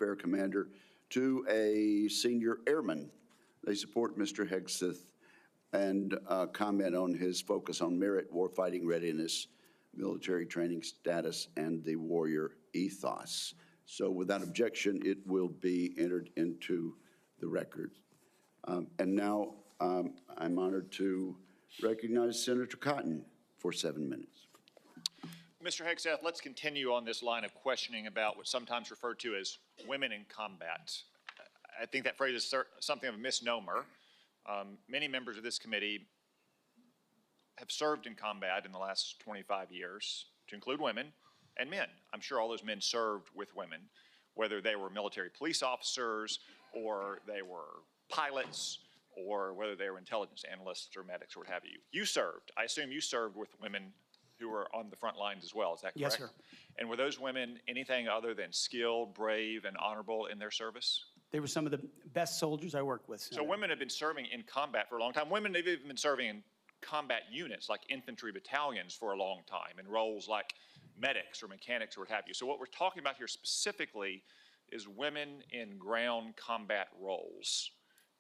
Air Commander to a senior airman. They support Mr. Hegseth and comment on his focus on merit, warfighting readiness, military training status, and the warrior ethos. So without objection, it will be entered into the record. And now I'm honored to recognize Senator Cotton for 7 minutes. Mr. Hegseth, let's continue on this line of questioning about what's sometimes referred to as women in combat. I think that phrase is something of a misnomer. Many members of this committee have served in combat in the last 25 years, to include women and men. I'm sure all those men served with women, whether they were military police officers or they were pilots or whether they were intelligence analysts or medics or what have you. You served. I assume you served with women who were on the front lines as well. Is that correct? Yes, sir. And were those women anything other than skilled, brave, and honorable in their service? They were some of the best soldiers I worked with. So women have been serving in combat for a long time. Women have even been serving in combat units like infantry battalions for a long time in roles like medics or mechanics or what have you. So what we're talking about here specifically is women in ground combat roles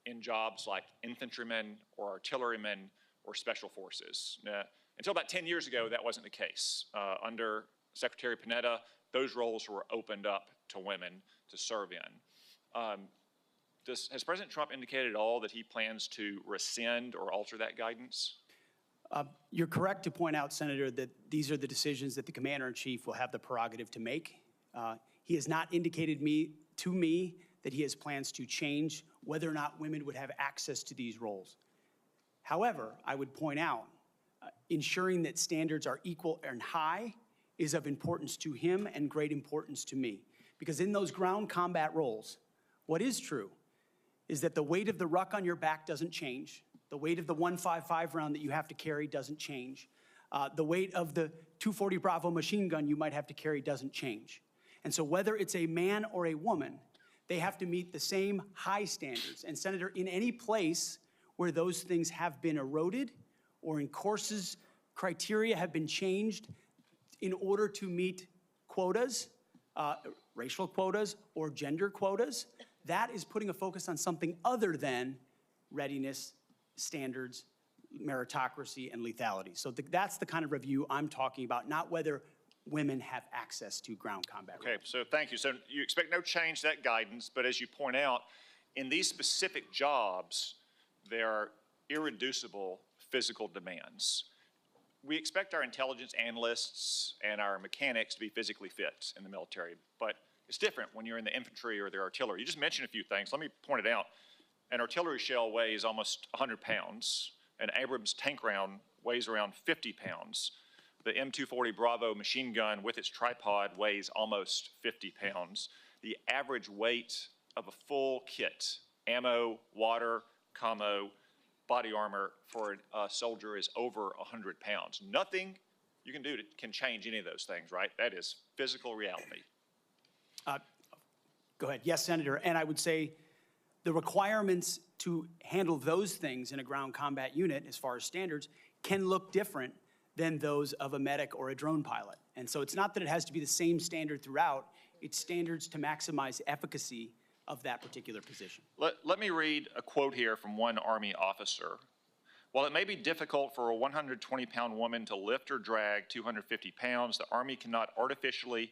in jobs like infantrymen or artillerymen or special forces. Now, until about 10 years ago, that wasn't the case. Under Secretary Panetta, those roles were opened up to women to serve in. Has President Trump indicated at all that he plans to rescind or alter that guidance? You're correct to point out, Senator, that these are the decisions that the Commander-in-Chief will have the prerogative to make. He has not indicated to me that he has plans to change whether or not women would have access to these roles. However, I would point out, ensuring that standards are equal and high is of importance to him and great importance to me. Because in those ground combat roles, what is true is that the weight of the ruck on your back doesn't change. The weight of the 155 round that you have to carry doesn't change. The weight of the 240 Bravo machine gun you might have to carry doesn't change. And so whether it's a man or a woman, they have to meet the same high standards. And Senator, in any place where those things have been eroded or in courses, criteria have been changed in order to meet quotas, racial quotas or gender quotas, that is putting a focus on something other than readiness, standards, meritocracy, and lethality. So that's the kind of review I'm talking about, not whether women have access to ground combat. Okay, so thank you. So you expect no change to that guidance, but as you point out, in these specific jobs, there are irreducible physical demands. We expect our intelligence analysts and our mechanics to be physically fit in the military, but it's different when you're in the infantry or the artillery. You just mentioned a few things. Let me point it out. An artillery shell weighs almost 100 pounds. An Abrams tank round weighs around 50 pounds. The M240 Bravo machine gun with its tripod weighs almost 50 pounds. The average weight of a full kit, ammo, water, commo, body armor for a soldier is over 100 pounds. Nothing you can do can change any of those things, right? That is physical reality. Go ahead. Yes, Senator. And I would say the requirements to handle those things in a ground combat unit, as far as standards, can look different than those of a medic or a drone pilot. And so it's not that it has to be the same standard throughout, it's standards to maximize efficacy of that particular position. Let me read a quote here from one Army officer. While it may be difficult for a 120-pound woman to lift or drag 250 pounds, the Army cannot artificially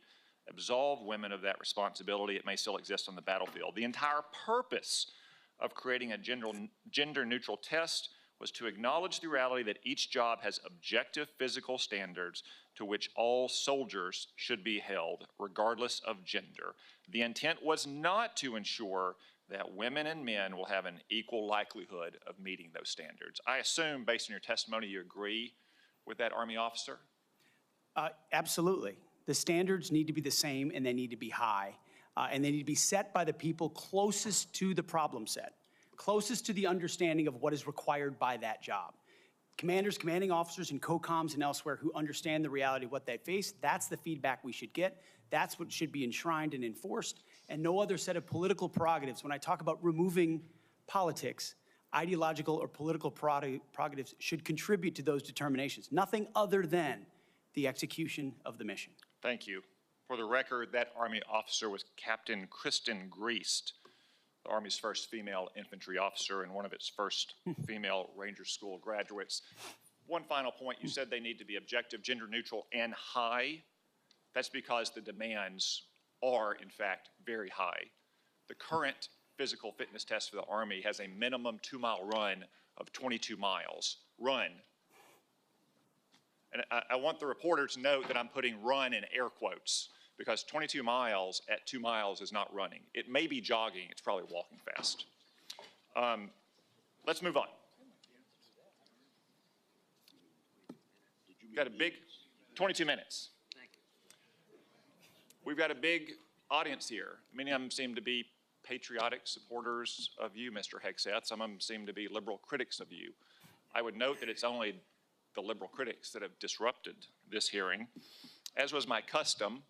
absolve women of that responsibility. It may still exist on the battlefield. The entire purpose of creating a gender-neutral test was to acknowledge the reality that each job has objective physical standards to which all soldiers should be held, regardless of gender. The intent was not to ensure that women and men will have an equal likelihood of meeting those standards. I assume, based on your testimony, you agree with that Army officer? Absolutely. The standards need to be the same and they need to be high. And they need to be set by the people closest to the problem set, closest to the understanding of what is required by that job. Commanders, commanding officers, and COCOMs and elsewhere who understand the reality of what they face, that's the feedback we should get. That's what should be enshrined and enforced, and no other set of political prerogatives. When I talk about removing politics, ideological or political prerogatives should contribute to those determinations. Nothing other than the execution of the mission. Thank you. For the record, that Army officer was Captain Kristen Greast, the Army's first female infantry officer and one of its first female Ranger School graduates. One final point, you said they need to be objective, gender neutral, and high. That's because the demands are, in fact, very high. The current physical fitness test for the Army has a minimum 2-mile run of 22 miles. Run. And I want the reporter to note that I'm putting run in air quotes, because 22 miles at 2 miles is not running. It may be jogging, it's probably walking fast. Let's move on. We've got a big, 22 minutes. We've got a big audience here. Many of them seem to be patriotic supporters of you, Mr. Hegseth. Some of them seem to be liberal critics of you. I would note that it's only the liberal critics that have disrupted this hearing. As was my custom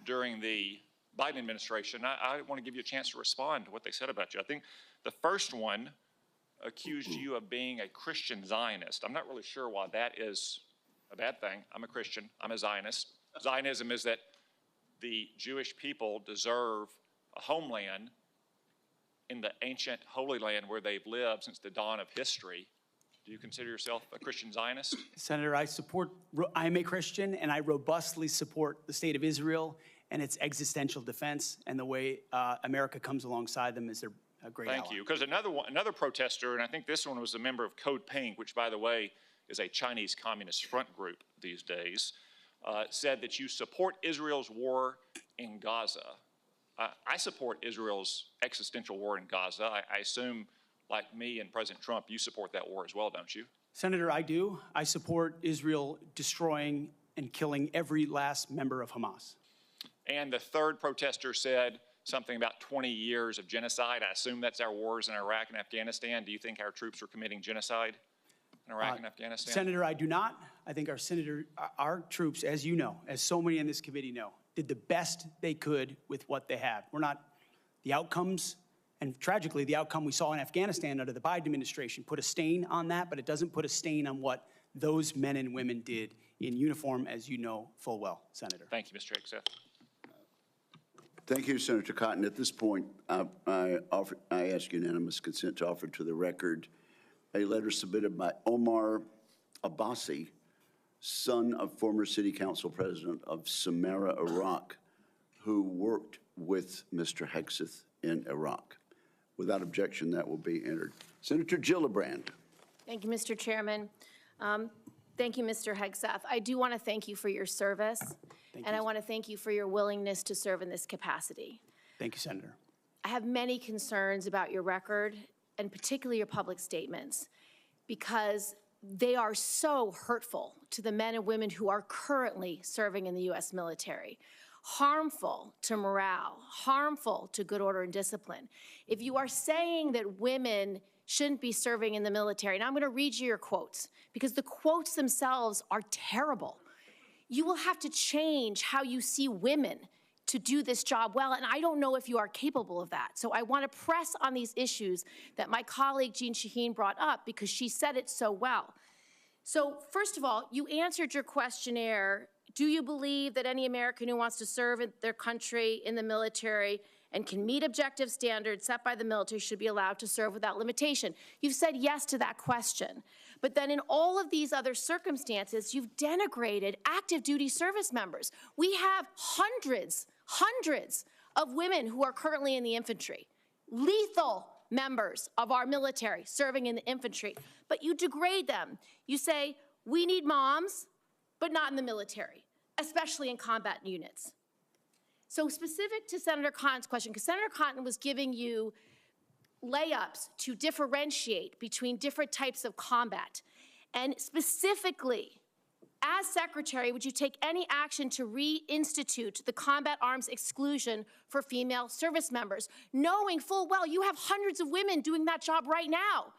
during the Biden administration, I want to give you a chance to respond to what they said about you. I think the first one accused you of being a Christian Zionist. I'm not really sure why that is a bad thing. I'm a Christian. I'm a Zionist. Zionism is that the Jewish people deserve a homeland in the ancient Holy Land where they've lived since the dawn of history. Do you consider yourself a Christian Zionist? Senator, I am a Christian, and I robustly support the state of Israel and its existential defense, and the way America comes alongside them is their great ally. Thank you. Because another protester, and I think this one was a member of Code Pink, which, by the way, is a Chinese Communist front group these days, said that you support Israel's war in Gaza. I support Israel's existential war in Gaza. I assume, like me and President Trump, you support that war as well, don't you? Senator, I do. I support Israel destroying and killing every last member of Hamas. And the third protester said something about 20 years of genocide. I assume that's our wars in Iraq and Afghanistan. Do you think our troops are committing genocide in Iraq and Afghanistan? Senator, I do not. I think our troops, as you know, as so many in this committee know, did the best they could with what they had. The outcomes, and tragically, the outcome we saw in Afghanistan under the Biden administration put a stain on that, but it doesn't put a stain on what those men and women did in uniform, as you know full well, Senator. Thank you, Mr. Hegseth. Thank you, Senator Cotton. At this point, I ask unanimous consent to offer to the record a letter submitted by Omar Abbasi, son of former city council president of Samarra, Iraq, who worked with Mr. Hegseth in Iraq. Without objection, that will be entered. Senator Gillibrand. Thank you, Mr. Chairman. Thank you, Mr. Hegseth. I do want to thank you for your service, and I want to thank you for your willingness to serve in this capacity. Thank you, Senator. I have many concerns about your record, and particularly your public statements, because they are so hurtful to the men and women who are currently serving in the U.S. military, harmful to morale, harmful to good order and discipline. If you are saying that women shouldn't be serving in the military, and I'm going to read you your quotes, because the quotes themselves are terrible. You will have to change how you see women to do this job well, and I don't know if you are capable of that. So I want to press on these issues that my colleague Jean Shaheen brought up, because she said it so well. So first of all, you answered your questionnaire. Do you believe that any American who wants to serve in their country in the military and can meet objective standards set by the military should be allowed to serve without limitation? You've said yes to that question. But then in all of these other circumstances, you've denigrated active duty service members. We have hundreds of women who are currently in the infantry, lethal members of our military serving in the infantry, but you degrade them. You say, we need moms, but not in the military, especially in combat units. So specific to Senator Cotton's question, because Senator Cotton was giving you layups to differentiate between different types of combat. And specifically, as Secretary, would you take any action to reinstitute the combat arms exclusion for female service members, knowing full well you have hundreds of women doing that job right now?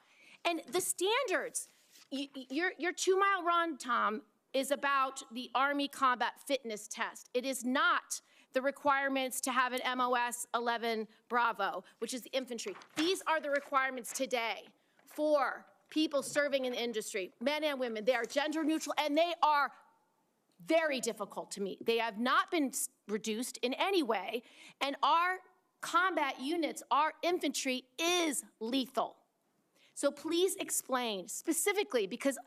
And the standards, your 2-mile run, Tom, is about the Army Combat Fitness Test. It is not the requirements to have an MOS 11 Bravo, which is the infantry. These are the requirements today for people serving in the industry, men and women. They are gender neutral, and they are very difficult to meet. They have not been reduced in any way, and our combat units, our infantry is lethal. So please explain specifically, because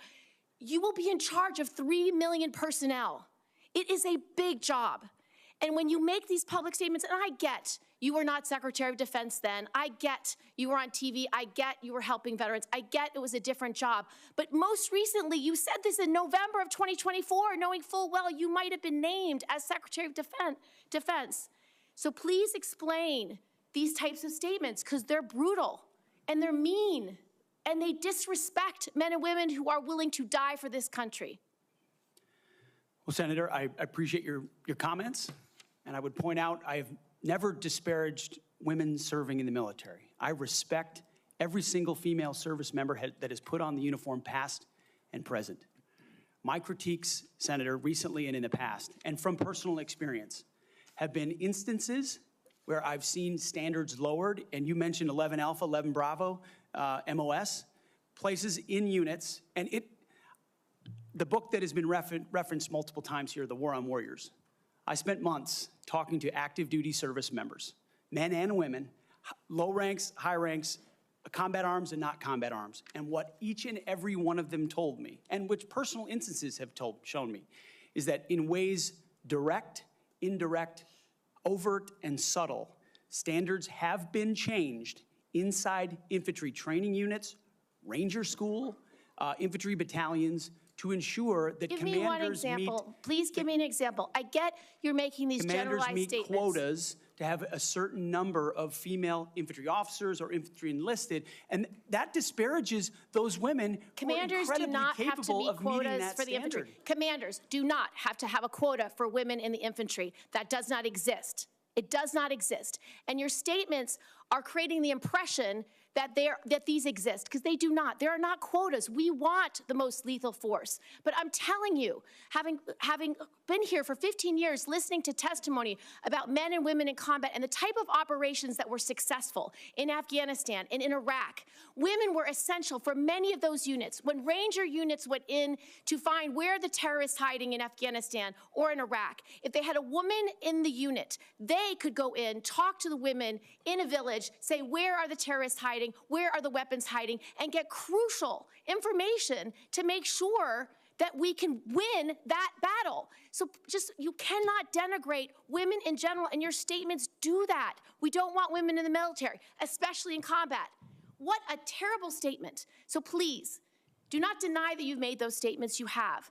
you will be in charge of 3 million personnel. It is a big job. And when you make these public statements, and I get you were not Secretary of Defense then, I get you were on TV, I get you were helping veterans, I get it was a different job. But most recently, you said this in November of 2024, knowing full well you might have been named as Secretary of Defense. So please explain these types of statements, because they're brutal and they're mean and they disrespect men and women who are willing to die for this country. Well, Senator, I appreciate your comments, and I would point out I have never disparaged women serving in the military. I respect every single female service member that has put on the uniform, past and present. My critiques, Senator, recently and in the past, and from personal experience, have been instances where I've seen standards lowered, and you mentioned 11 Alpha, 11 Bravo, MOS, places in units, and the book that has been referenced multiple times here, The War on Warriors. I spent months talking to active duty service members, men and women, low ranks, high ranks, combat arms and not combat arms. And what each and every one of them told me, and which personal instances have shown me, is that in ways direct, indirect, overt, and subtle, standards have been changed inside infantry training units, ranger school, infantry battalions, to ensure that Give me one example. Please give me an example. I get you're making these generalized statements. Commanders meet quotas to have a certain number of female infantry officers or infantry enlisted, and that disparages those women who are incredibly capable of meeting that standard. Commanders do not have to have a quota for women in the infantry. That does not exist. It does not exist. And your statements are creating the impression that these exist, because they do not. There are not quotas. We want the most lethal force. But I'm telling you, having been here for 15 years, listening to testimony about men and women in combat and the type of operations that were successful in Afghanistan and in Iraq, women were essential for many of those units. When Ranger units went in to find where the terrorists hiding in Afghanistan or in Iraq, if they had a woman in the unit, they could go in, talk to the women in a village, say, where are the terrorists hiding? Where are the weapons hiding? And get crucial information to make sure that we can win that battle. So you cannot denigrate women in general, and your statements do that. We don't want women in the military, especially in combat. What a terrible statement. So please, do not deny that you've made those statements. You have.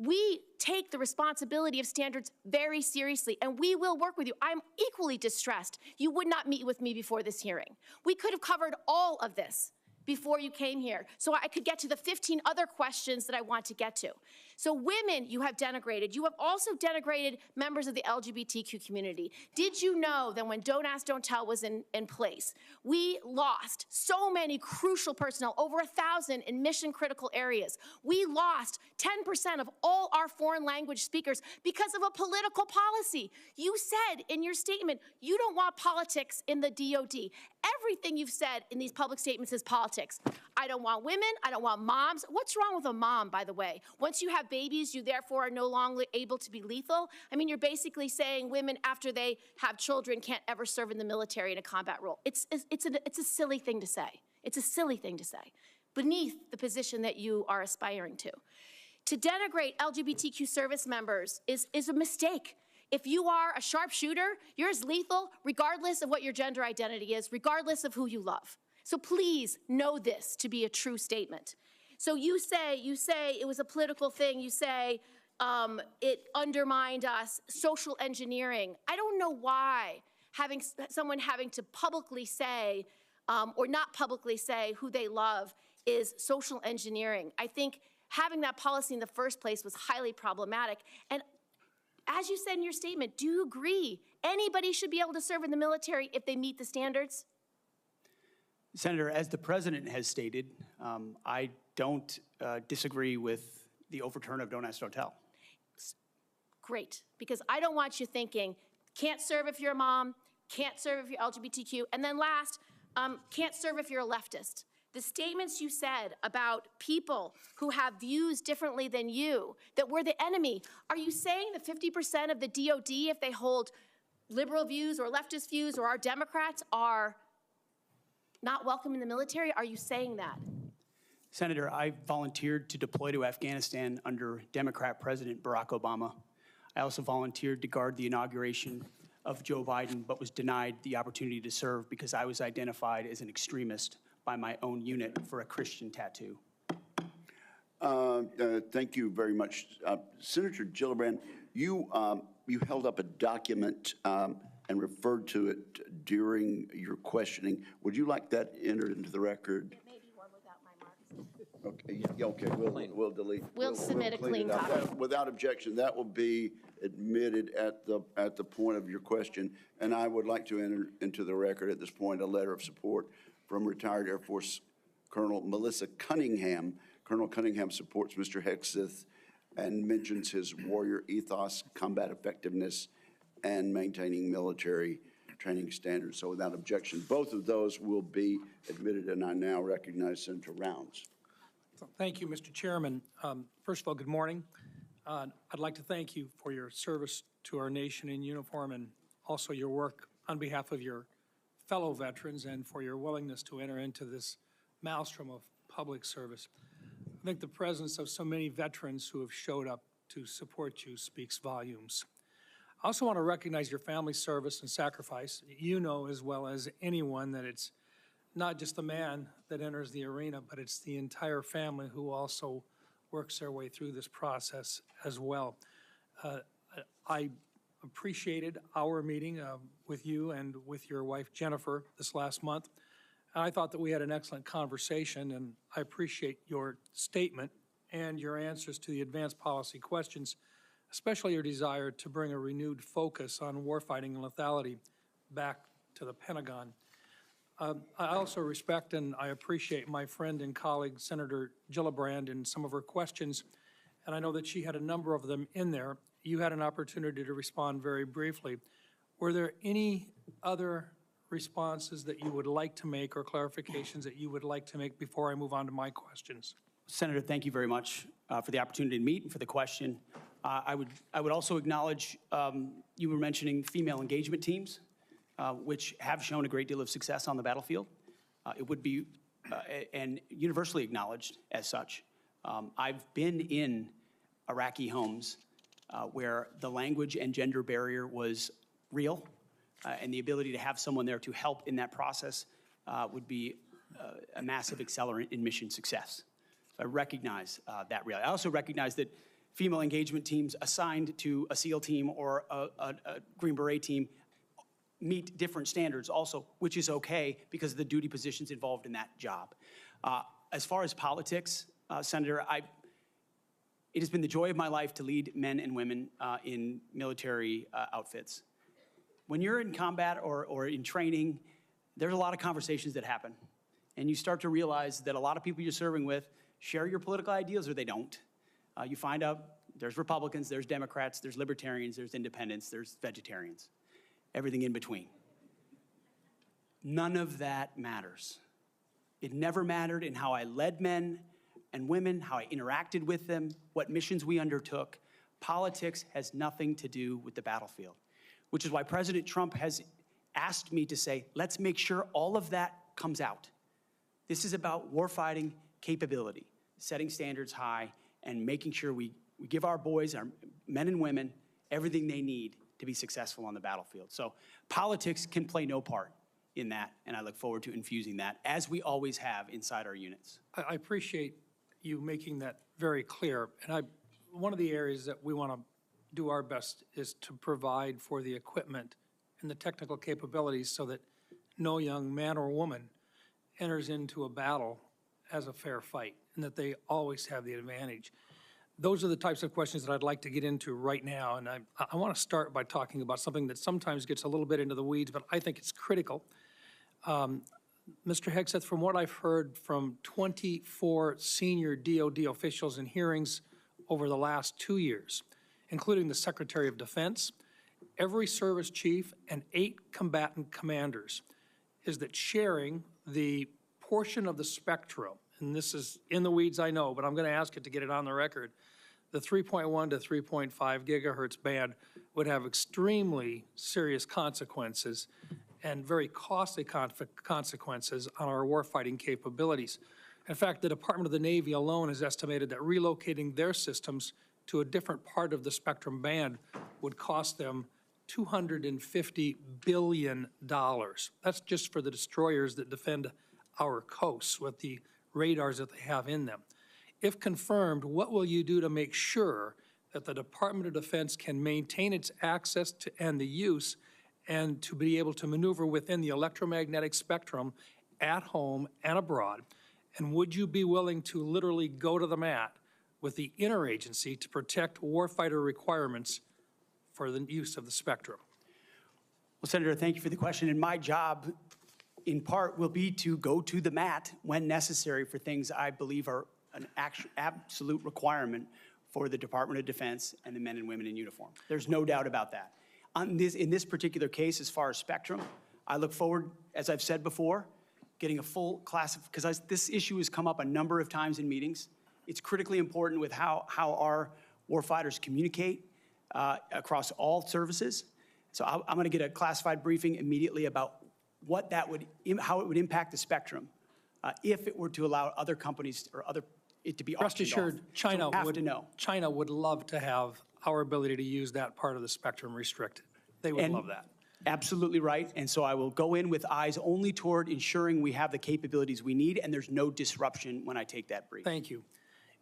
We take the responsibility of standards very seriously, and we will work with you. I'm equally distressed you would not meet with me before this hearing. We could have covered all of this before you came here, so I could get to the 15 other questions that I want to get to. So women you have denigrated. You have also denigrated members of the LGBTQ community. Did you know that when Don't Ask, Don't Tell was in place, we lost so many crucial personnel, over 1,000 in mission-critical areas. We lost 10% of all our foreign language speakers because of a political policy. You said in your statement, you don't want politics in the DOD. Everything you've said in these public statements is politics. I don't want women, I don't want moms. What's wrong with a mom, by the way? Once you have babies, you therefore are no longer able to be lethal? I mean, you're basically saying women, after they have children, can't ever serve in the military in a combat role. It's a silly thing to say. It's a silly thing to say, beneath the position that you are aspiring to. To denigrate LGBTQ service members is a mistake. If you are a sharpshooter, you're as lethal regardless of what your gender identity is, regardless of who you love. So please know this to be a true statement. So you say it was a political thing. You say it undermined us, social engineering. I don't know why someone having to publicly say or not publicly say who they love is social engineering. I think having that policy in the first place was highly problematic. And as you said in your statement, do you agree anybody should be able to serve in the military if they meet the standards? Senator, as the president has stated, I don't disagree with the overturn of Don't Ask, Don't Tell. Great, because I don't want you thinking, can't serve if you're a mom, can't serve if you're LGBTQ, and then last, can't serve if you're a leftist. The statements you said about people who have views differently than you, that we're the enemy, are you saying that 50% of the DOD, if they hold liberal views or leftist views or are Democrats, are not welcome in the military? Are you saying that? Senator, I volunteered to deploy to Afghanistan under Democrat President Barack Obama. I also volunteered to guard the inauguration of Joe Biden, but was denied the opportunity to serve because I was identified as an extremist by my own unit for a Christian tattoo. Thank you very much. Senator Gillibrand, you held up a document and referred to it during your questioning. Would you like that entered into the record? It may be one without my marks. Okay, yeah, okay, we'll delete. We'll submit a clean clean it up. copy. Without objection, that will be admitted at the point of your question. And I would like to enter into the record at this point a letter of support from retired Air Force Colonel Melissa Cunningham. Colonel Cunningham supports Mr. Hegseth and mentions his warrior ethos, combat effectiveness, and maintaining military training standards. So without objection, both of those will be admitted, and I now recognize Senator Rounds. Thank you, Mr. Chairman. First of all, good morning. I'd like to thank you for your service to our nation in uniform and also your work on behalf of your fellow veterans and for your willingness to enter into this maelstrom of public service. I think the presence of so many veterans who have showed up to support you speaks volumes. I also want to recognize your family's service and sacrifice. You know as well as anyone that it's not just the man that enters the arena, but it's the entire family who also works their way through this process as well. I appreciated our meeting with you and with your wife, Jennifer, this last month. And I thought that we had an excellent conversation, and I appreciate your statement and your answers to the advanced policy questions, especially your desire to bring a renewed focus on warfighting and lethality back to the Pentagon. I also respect and I appreciate my friend and colleague, Senator Gillibrand, and some of her questions, and I know that she had a number of them in there. You had an opportunity to respond very briefly. Were there any other responses that you would like to make or clarifications that you would like to make before I move on to my questions? Senator, thank you very much for the opportunity to meet and for the question. I would also acknowledge you were mentioning female engagement teams, which have shown a great deal of success on the battlefield. It would be and universally acknowledged as such. I've been in Iraqi homes where the language and gender barrier was real, and the ability to have someone there to help in that process would be a massive accelerant in mission success. So I recognize that reality. I also recognize that female engagement teams assigned to a SEAL team or a Green Beret team meet different standards also, which is okay because of the duty positions involved in that job. As far as politics, Senator, it has been the joy of my life to lead men and women in military outfits. When you're in combat or in training, there's a lot of conversations that happen. And you start to realize that a lot of people you're serving with share your political ideals or they don't. You find out there's Republicans, there's Democrats, there's libertarians, there's independents, there's vegetarians, everything in between. None of that matters. It never mattered in how I led men and women, how I interacted with them, what missions we undertook. Politics has nothing to do with the battlefield, which is why President Trump has asked me to say, let's make sure all of that comes out. This is about warfighting capability, setting standards high, and making sure we give our boys, our men and women, everything they need to be successful on the battlefield. So politics can play no part in that, and I look forward to infusing that, as we always have inside our units. I appreciate you making that very clear. And one of the areas that we want to do our best is to provide for the equipment and the technical capabilities so that no young man or woman enters into a battle as a fair fight, and that they always have the advantage. Those are the types of questions that I'd like to get into right now, and I want to start by talking about something that sometimes gets a little bit into the weeds, but I think it's critical. Mr. Hegseth, from what I've heard from 24 senior DOD officials in hearings over the last 2 years, including the Secretary of Defense, every service chief, and 8 combatant commanders, is that sharing the portion of the spectrum, and this is in the weeds, I know, but I'm going to ask it to get it on the record, the 3.1 to 3.5 gigahertz band would have extremely serious consequences and very costly consequences on our warfighting capabilities. In fact, the Department of the Navy alone has estimated that relocating their systems to a different part of the spectrum band would cost them $250 billion. That's just for the destroyers that defend our coasts with the radars that they have in them. If confirmed, what will you do to make sure that the Department of Defense can maintain its access to and the use and to be able to maneuver within the electromagnetic spectrum at home and abroad? And would you be willing to literally go to the mat with the interagency to protect warfighter requirements for the use of the spectrum? Well, Senator, thank you for the question. And my job, in part, will be to go to the mat when necessary for things I believe are an absolute requirement for the Department of Defense and the men and women in uniform. There's no doubt about that. In this particular case, as far as spectrum, I look forward, as I've said before, getting a full class of, because this issue has come up a number of times in meetings. It's critically important with how our warfighters communicate across all services. So I'm going to get a classified briefing immediately about what that would, how it would impact the spectrum if it were to allow other companies or it to be auctioned Rest assured, off. China would love to have our ability to use that part of the spectrum restricted. They would love that. Absolutely right. And so I will go in with eyes only toward ensuring we have the capabilities we need and there's no disruption when I take that brief. Thank you.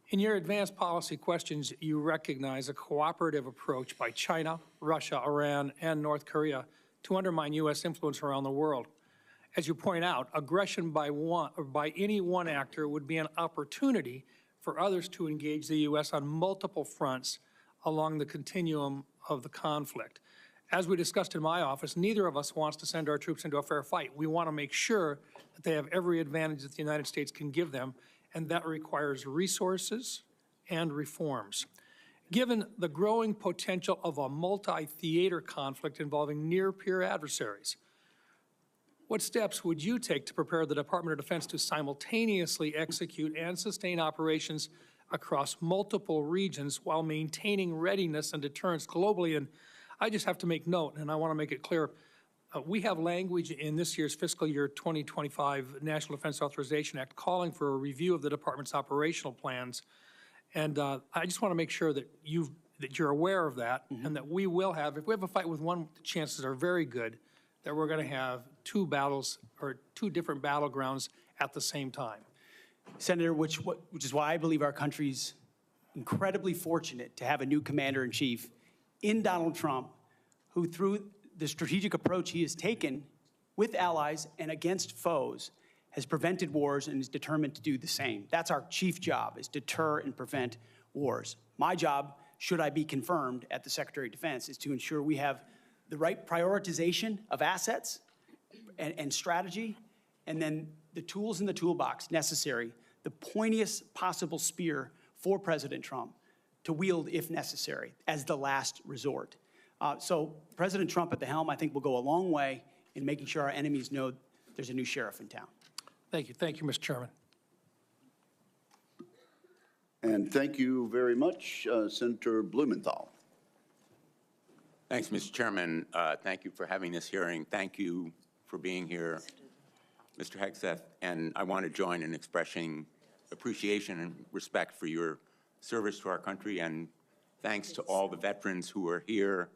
In your advanced policy questions, you recognize a cooperative approach by China, Russia, Iran, and North Korea to undermine U.S. influence around the world. As you point out, aggression by any one actor would be an opportunity for others to engage the U.S. on multiple fronts along the continuum of the conflict. As we discussed in my office, neither of us wants to send our troops into a fair fight. We want to make sure that they have every advantage that the United States can give them, and that requires resources and reforms. Given the growing potential of a multi-theater conflict involving near-peer adversaries, what steps would you take to prepare the Department of Defense to simultaneously execute and sustain operations across multiple regions while maintaining readiness and deterrence globally? And I just have to make note, and I want to make it clear, we have language in this year's fiscal year 2025 National Defense Authorization Act calling for a review of the department's operational plans. And I just want to make sure that you're aware of that, and that we will have, if we have a fight with one, the chances are very good that we're going to have two battles or two different battlegrounds at the same time. Senator, which is why I believe our country's incredibly fortunate to have a new commander-in-chief in Donald Trump, who through the strategic approach he has taken with allies and against foes has prevented wars and is determined to do the same. That's our chief job, is deter and prevent wars. My job, should I be confirmed at the Secretary of Defense, is to ensure we have the right prioritization of assets and strategy, and then the tools in the toolbox necessary, the pointiest possible spear for President Trump to wield if necessary as the last resort. So President Trump at the helm, I think, will go a long way in making sure our enemies know there's a new sheriff in town. Thank you. Thank you, Mr. Chairman. And thank you very much, Senator Blumenthal. Thanks, Mr. Chairman. Thank you for having this hearing. Thank you for being here, Mr. Hegseth. And I want to join in expressing appreciation and respect for your service to our country, and thanks to all the veterans who are here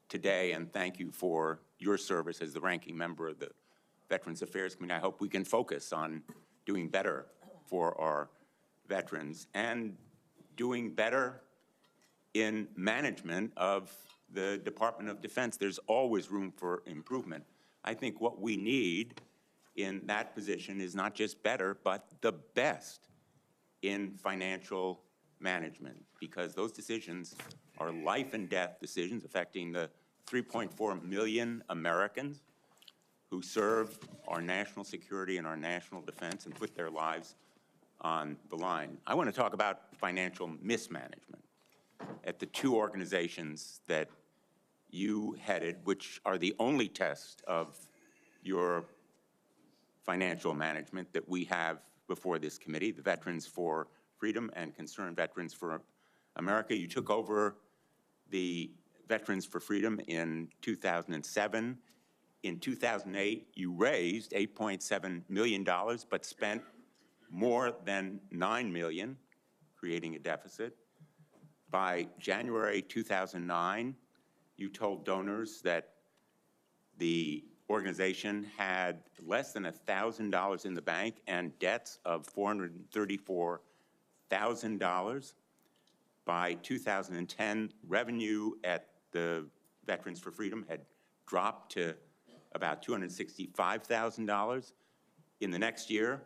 today, and thank you for your service as the ranking member of the Veterans Affairs Committee. I hope we can focus on doing better for our veterans and doing better in management of the Department of Defense. There's always room for improvement. I think what we need in that position is not just better, but the best in financial management, because those decisions are life and death decisions affecting the 3.4 million Americans who serve our national security and our national defense and put their lives on the line. I want to talk about financial mismanagement at the two organizations that you headed, which are the only test of your financial management that we have before this committee, the Veterans for Freedom and Concerned Veterans for America. You took over the Veterans for Freedom in 2007. In 2008, you raised $8.7 million, but spent more than $9 million, creating a deficit. By January 2009, you told donors that the organization had less than $1,000 in the bank and debts of $434,000. By 2010, revenue at the Veterans for Freedom had dropped to about $265,000. In the next year,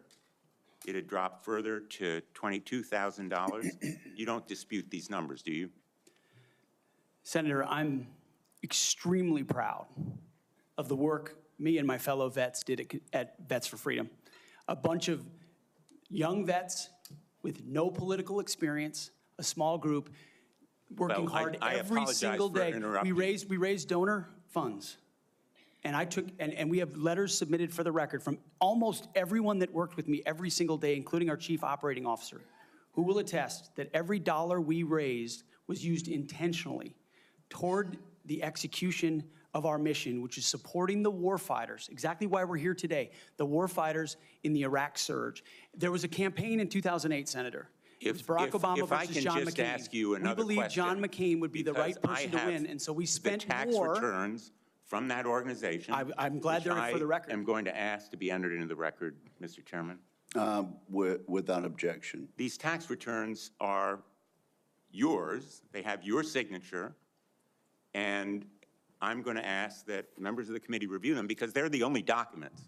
it had dropped further to $22,000. You don't dispute these numbers, do you? Senator, I'm extremely proud of the work me and my fellow vets did at Vets for Freedom. A bunch of young vets with no political experience, a small group, working hard every single day. We raised donor funds. And and we have letters submitted for the record from almost everyone that worked with me every single day, including our chief operating officer, who will attest that every dollar we raised was used intentionally toward the execution of our mission, which is supporting the warfighters, exactly why we're here today, the warfighters in the Iraq surge. There was a campaign in 2008, Senator. It was Barack Obama versus John McCain. Ask you another we believed John McCain would be the right person to win, and so we spent more. The tax returns from that organization. I'm glad they're for the record. I'm going to ask to be entered into the record, Mr. Chairman. Without objection. These tax returns are yours. They have your signature. And I'm going to ask that members of the committee review them because they're the only documents.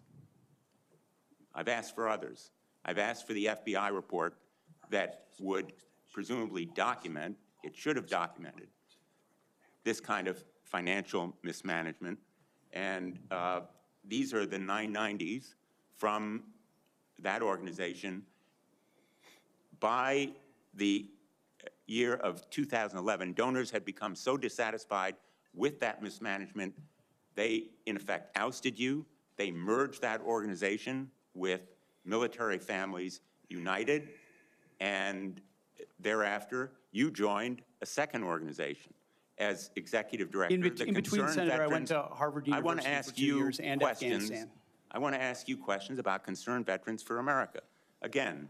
I've asked for others. I've asked for the FBI report that would presumably document, it should have documented, this kind of financial mismanagement. And these are the 990s from that organization. By the year of 2011, donors had become so dissatisfied with that mismanagement, they, in effect, ousted you. They merged that organization with Military Families United, and thereafter, you joined a second organization as executive director. In between, Senator, I went to Harvard University for 2 years and Afghanistan. I want to ask you questions about Concerned Veterans for America. Again,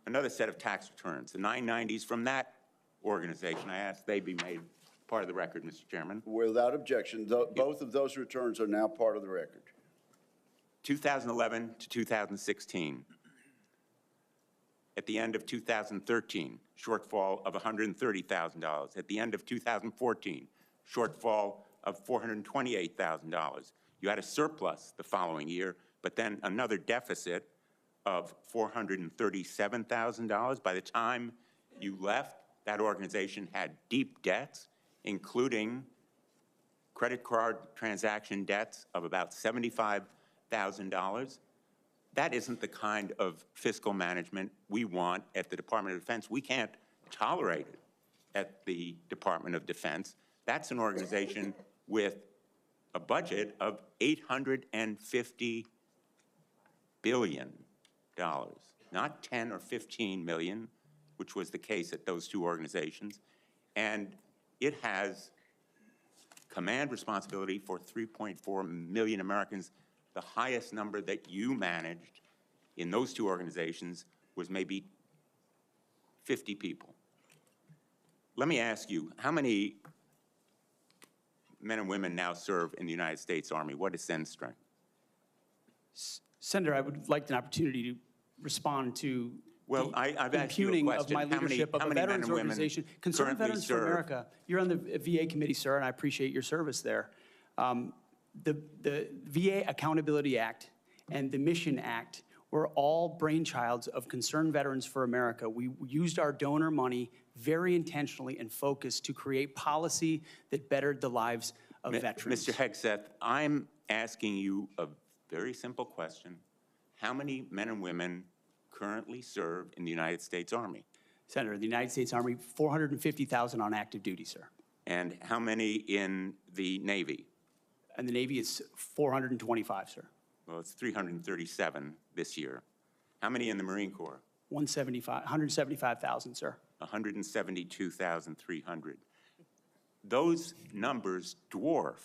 another set of tax returns, the 990s from that organization. I ask they be made part of the record, Mr. Chairman. Without objection, both of those returns are now part of the record. 2011 to 2016. At the end of 2013, shortfall of $130,000. At the end of 2014, shortfall of $428,000. You had a surplus the following year, but then another deficit of $437,000. By the time you left, that organization had deep debts, including credit card transaction debts of about $75,000. That isn't the kind of fiscal management we want at the Department of Defense. We can't tolerate it at the Department of Defense. That's an organization with a budget of $850 billion, not 10 or 15 million, which was the case at those two organizations. And it has command responsibility for 3.4 million Americans. The highest number that you managed in those two organizations was maybe 50 people. Let me ask you, how many men and women now serve in the United States Army? What is Sen's strength? Senator, I would like an opportunity to respond to I've asked you a impugning question. of my leadership of a veterans organization. Concerned Veterans for America, you're on the VA committee, sir, and I appreciate your service there. The VA Accountability Act and the Mission Act were all brainchilds of Concerned Veterans for America. We used our donor money very intentionally and focused to create policy that bettered the lives of veterans. Mr. Hegseth, I'm asking you a very simple question. How many men and women currently serve in the United States Army? Senator, the United States Army, 450,000 on active duty, sir. And how many in the Navy? And the Navy is 425, sir. Well, it's 337 this year. How many in the Marine Corps? 175,000, sir. 172,300. Those numbers dwarf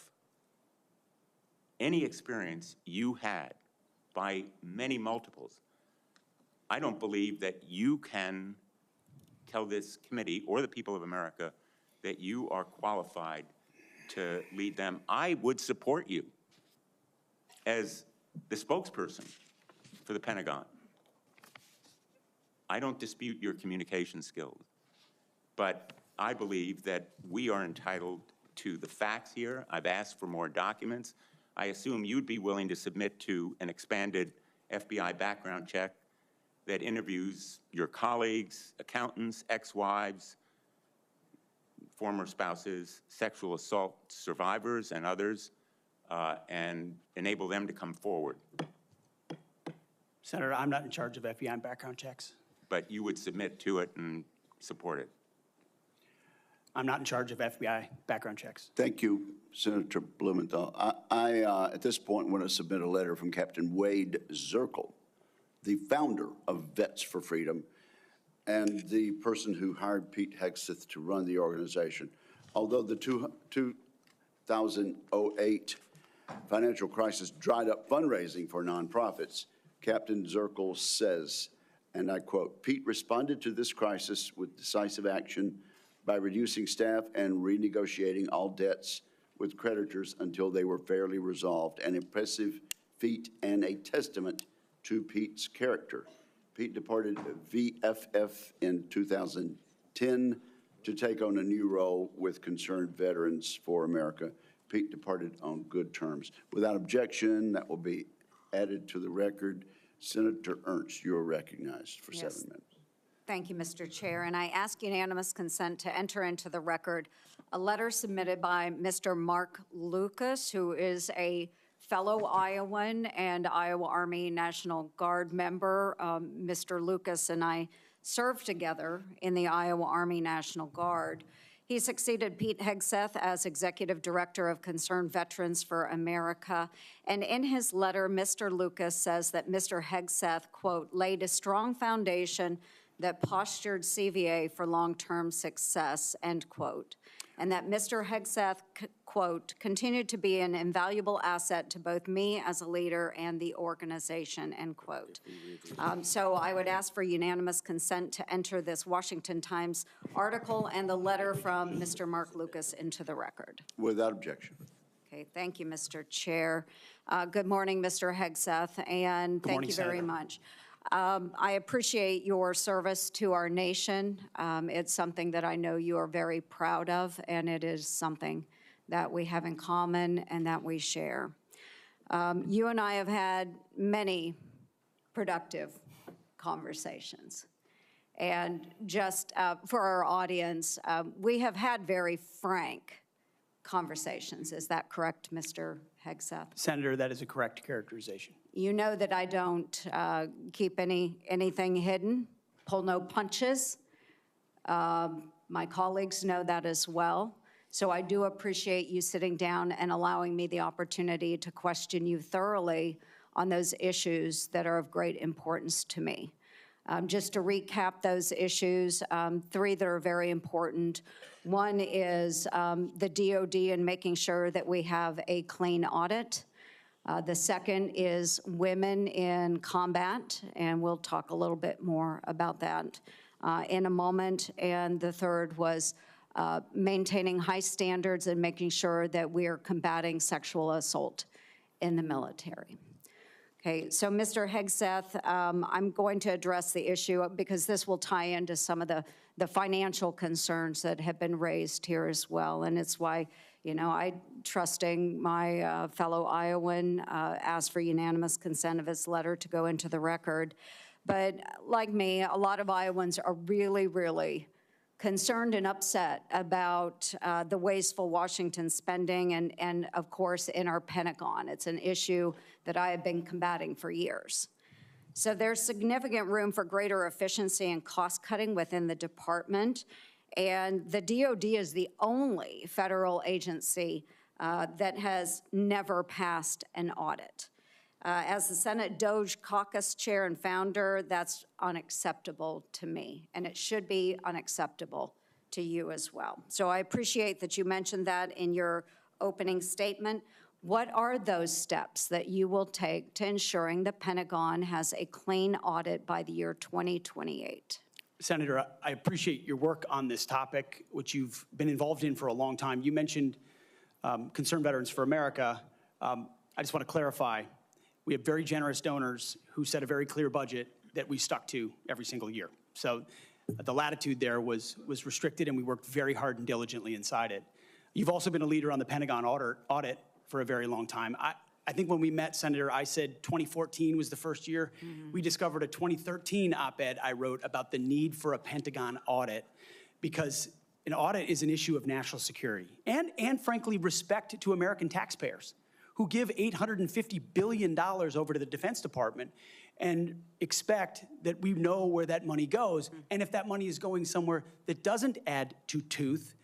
any experience you had by many multiples. I don't believe that you can tell this committee or the people of America that you are qualified to lead them. I would support you as the spokesperson for the Pentagon. I don't dispute your communication skills, but I believe that we are entitled to the facts here. I've asked for more documents. I assume you'd be willing to submit to an expanded FBI background check that interviews your colleagues, accountants, ex-wives, former spouses, sexual assault survivors, and others, and enable them to come forward. Senator, I'm not in charge of FBI background checks. But you would submit to it and support it. I'm not in charge of FBI background checks. Thank you, Senator Blumenthal. I at this point, want to submit a letter from Captain Wade Zirkle, the founder of Vets for Freedom and the person who hired Pete Hegseth to run the organization. Although the 2008 financial crisis dried up fundraising for nonprofits, Captain Zirkle says, and I quote, "Pete responded to this crisis with decisive action by reducing staff and renegotiating all debts with creditors until they were fairly resolved, an impressive feat and a testament to Pete's character." Pete departed VFF in 2010 to take on a new role with Concerned Veterans for America. Pete departed on good terms. Without objection, that will be added to the record. Senator Ernst, you are recognized for 7 minutes. Thank you, Mr. Chair. And I ask unanimous consent to enter into the record a letter submitted by Mr. Mark Lucas, who is a fellow Iowan and Iowa Army National Guard member. Mr. Lucas and I served together in the Iowa Army National Guard. He succeeded Pete Hegseth as Executive Director of Concerned Veterans for America. And in his letter, Mr. Lucas says that Mr. Hegseth, quote, laid a strong foundation that postured CVA for long-term success, end quote. And that Mr. Hegseth, quote, continued to be an invaluable asset to both me as a leader and the organization, end quote. So I would ask for unanimous consent to enter this Washington Times article and the letter from Mr. Mark Lucas into the record. Without objection. Okay, thank you, Mr. Chair. Good morning, Mr. Hegseth, and thank you very much. I appreciate your service to our nation. It's something that I know you are very proud of, and it is something that we have in common and that we share. You and I have had many productive conversations. And just for our audience, we have had very frank conversations. Is that correct, Mr. Hegseth? Senator, that is a correct characterization. You know that I don't keep anything hidden, pull no punches. My colleagues know that as well. So I do appreciate you sitting down and allowing me the opportunity to question you thoroughly on those issues that are of great importance to me. Just to recap those issues, 3 that are very important. One is the DOD and making sure that we have a clean audit. The second is women in combat, and we'll talk a little bit more about that in a moment. And the third was maintaining high standards and making sure that we are combating sexual assault in the military. Okay, so Mr. Hegseth, I'm going to address the issue because this will tie into some of the financial concerns that have been raised here as well. And it's why, you know, I, trusting my fellow Iowan, asked for unanimous consent of his letter to go into the record. But like me, a lot of Iowans are really, really concerned and upset about the wasteful Washington spending and of course, in our Pentagon. It's an issue that I have been combating for years. So there's significant room for greater efficiency and cost cutting within the department. And the DOD is the only federal agency that has never passed an audit. As the Senate Doge Caucus Chair and founder, that's unacceptable to me, and it should be unacceptable to you as well. So I appreciate that you mentioned that in your opening statement. What are those steps that you will take to ensuring the Pentagon has a clean audit by the year 2028? Senator, I appreciate your work on this topic, which you've been involved in for a long time. You mentioned Concerned Veterans for America. I just want to clarify, we have very generous donors who set a very clear budget that we stuck to every single year. So the latitude there was restricted, and we worked very hard and diligently inside it. You've also been a leader on the Pentagon audit for a very long time. I think when we met, Senator, I said 2014 was the first year. We discovered a 2013 op-ed I wrote about the need for a Pentagon audit, because an audit is an issue of national security and frankly, respect to American taxpayers who give $850 billion over to the Defense Department and expect that we know where that money goes. And if that money is going somewhere that doesn't add to tooth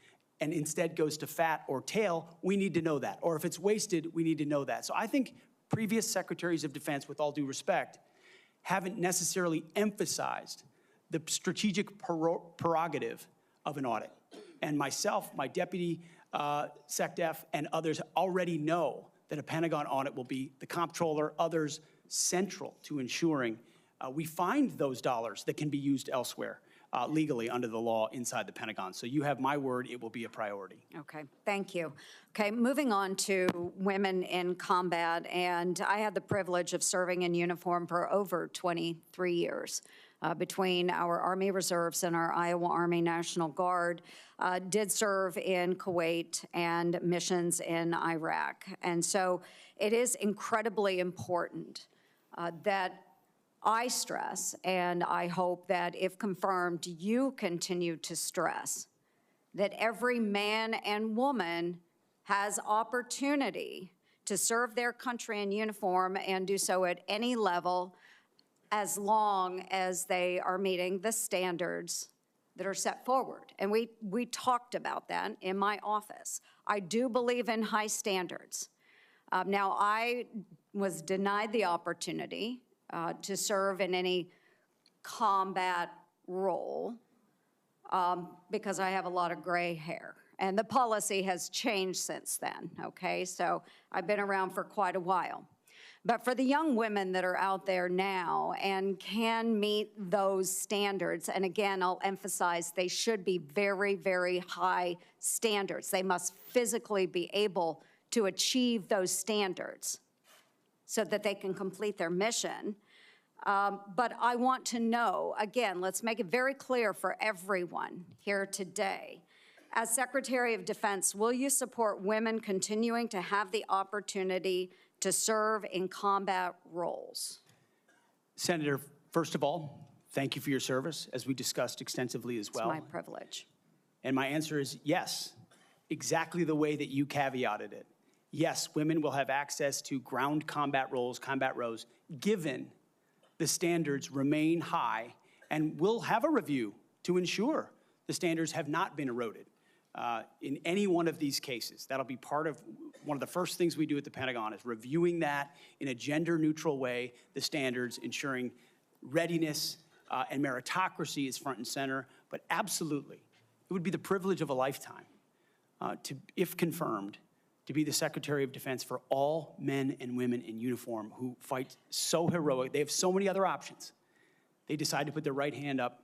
and instead goes to fat or tail, we need to know that. Or if it's wasted, we need to know that. So I think previous secretaries of defense, with all due respect, haven't necessarily emphasized the strategic prerogative of an audit. And myself, my deputy SecDef, and others already know that a Pentagon audit will be the comptroller, others central to ensuring we find those dollars that can be used elsewhere legally under the law inside the Pentagon. So you have my word, it will be a priority. Okay, thank you. Okay, moving on to women in combat, and I had the privilege of serving in uniform for over 23 years. Between our Army Reserves and our Iowa Army National Guard, did serve in Kuwait and missions in Iraq. And so it is incredibly important that I stress, and I hope that if confirmed, you continue to stress, that every man and woman has opportunity to serve their country in uniform and do so at any level, as long as they are meeting the standards that are set forward. And we talked about that in my office. I do believe in high standards. Now, I was denied the opportunity to serve in any combat role because I have a lot of gray hair. And the policy has changed since then, okay? So I've been around for quite a while. But for the young women that are out there now and can meet those standards, and again, I'll emphasize they should be very, very high standards. They must physically be able to achieve those standards so that they can complete their mission. But I want to know, again, let's make it very clear for everyone here today. As Secretary of Defense, will you support women continuing to have the opportunity to serve in combat roles? Senator, first of all, thank you for your service, as we discussed extensively as well. It's my privilege. And my answer is yes, exactly the way that you caveated it. Yes, women will have access to ground combat roles, combat rows, given the standards remain high, and we'll have a review to ensure the standards have not been eroded in any one of these cases. That'll be part of one of the first things we do at the Pentagon, is reviewing that in a gender-neutral way, the standards, ensuring readiness and meritocracy is front and center. But absolutely, it would be the privilege of a lifetime to, if confirmed, to be the Secretary of Defense for all men and women in uniform who fight so heroic. They have so many other options. They decide to put their right hand up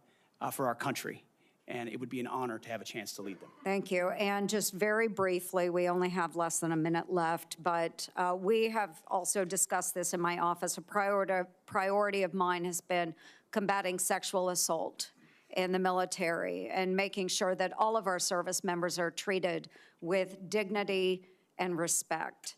for our country, and it would be an honor to have a chance to lead them. Thank you. And just very briefly, we only have less than a minute left, but we have also discussed this in my office. A priority of mine has been combating sexual assault in the military and making sure that all of our service members are treated with dignity and respect.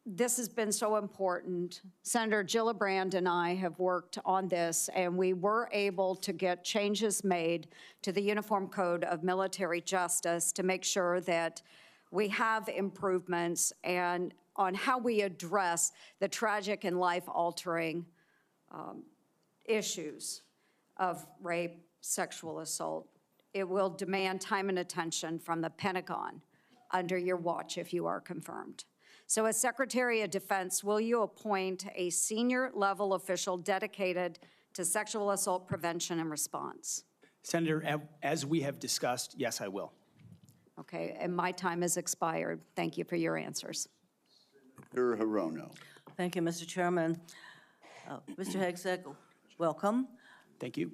This has been so important. Senator Gillibrand and I have worked on this, and we were able to get changes made to the Uniform Code of Military Justice to make sure that we have improvements and on how we address the tragic and life-altering issues of rape, sexual assault. It will demand time and attention from the Pentagon under your watch if you are confirmed. So as Secretary of Defense, will you appoint a senior-level official dedicated to sexual assault prevention and response? Senator, as we have discussed, yes, I will. Okay, and my time has expired. Thank you for your answers. Senator Hirono. Thank you, Mr. Chairman. Mr. Hegseth, welcome. Thank you.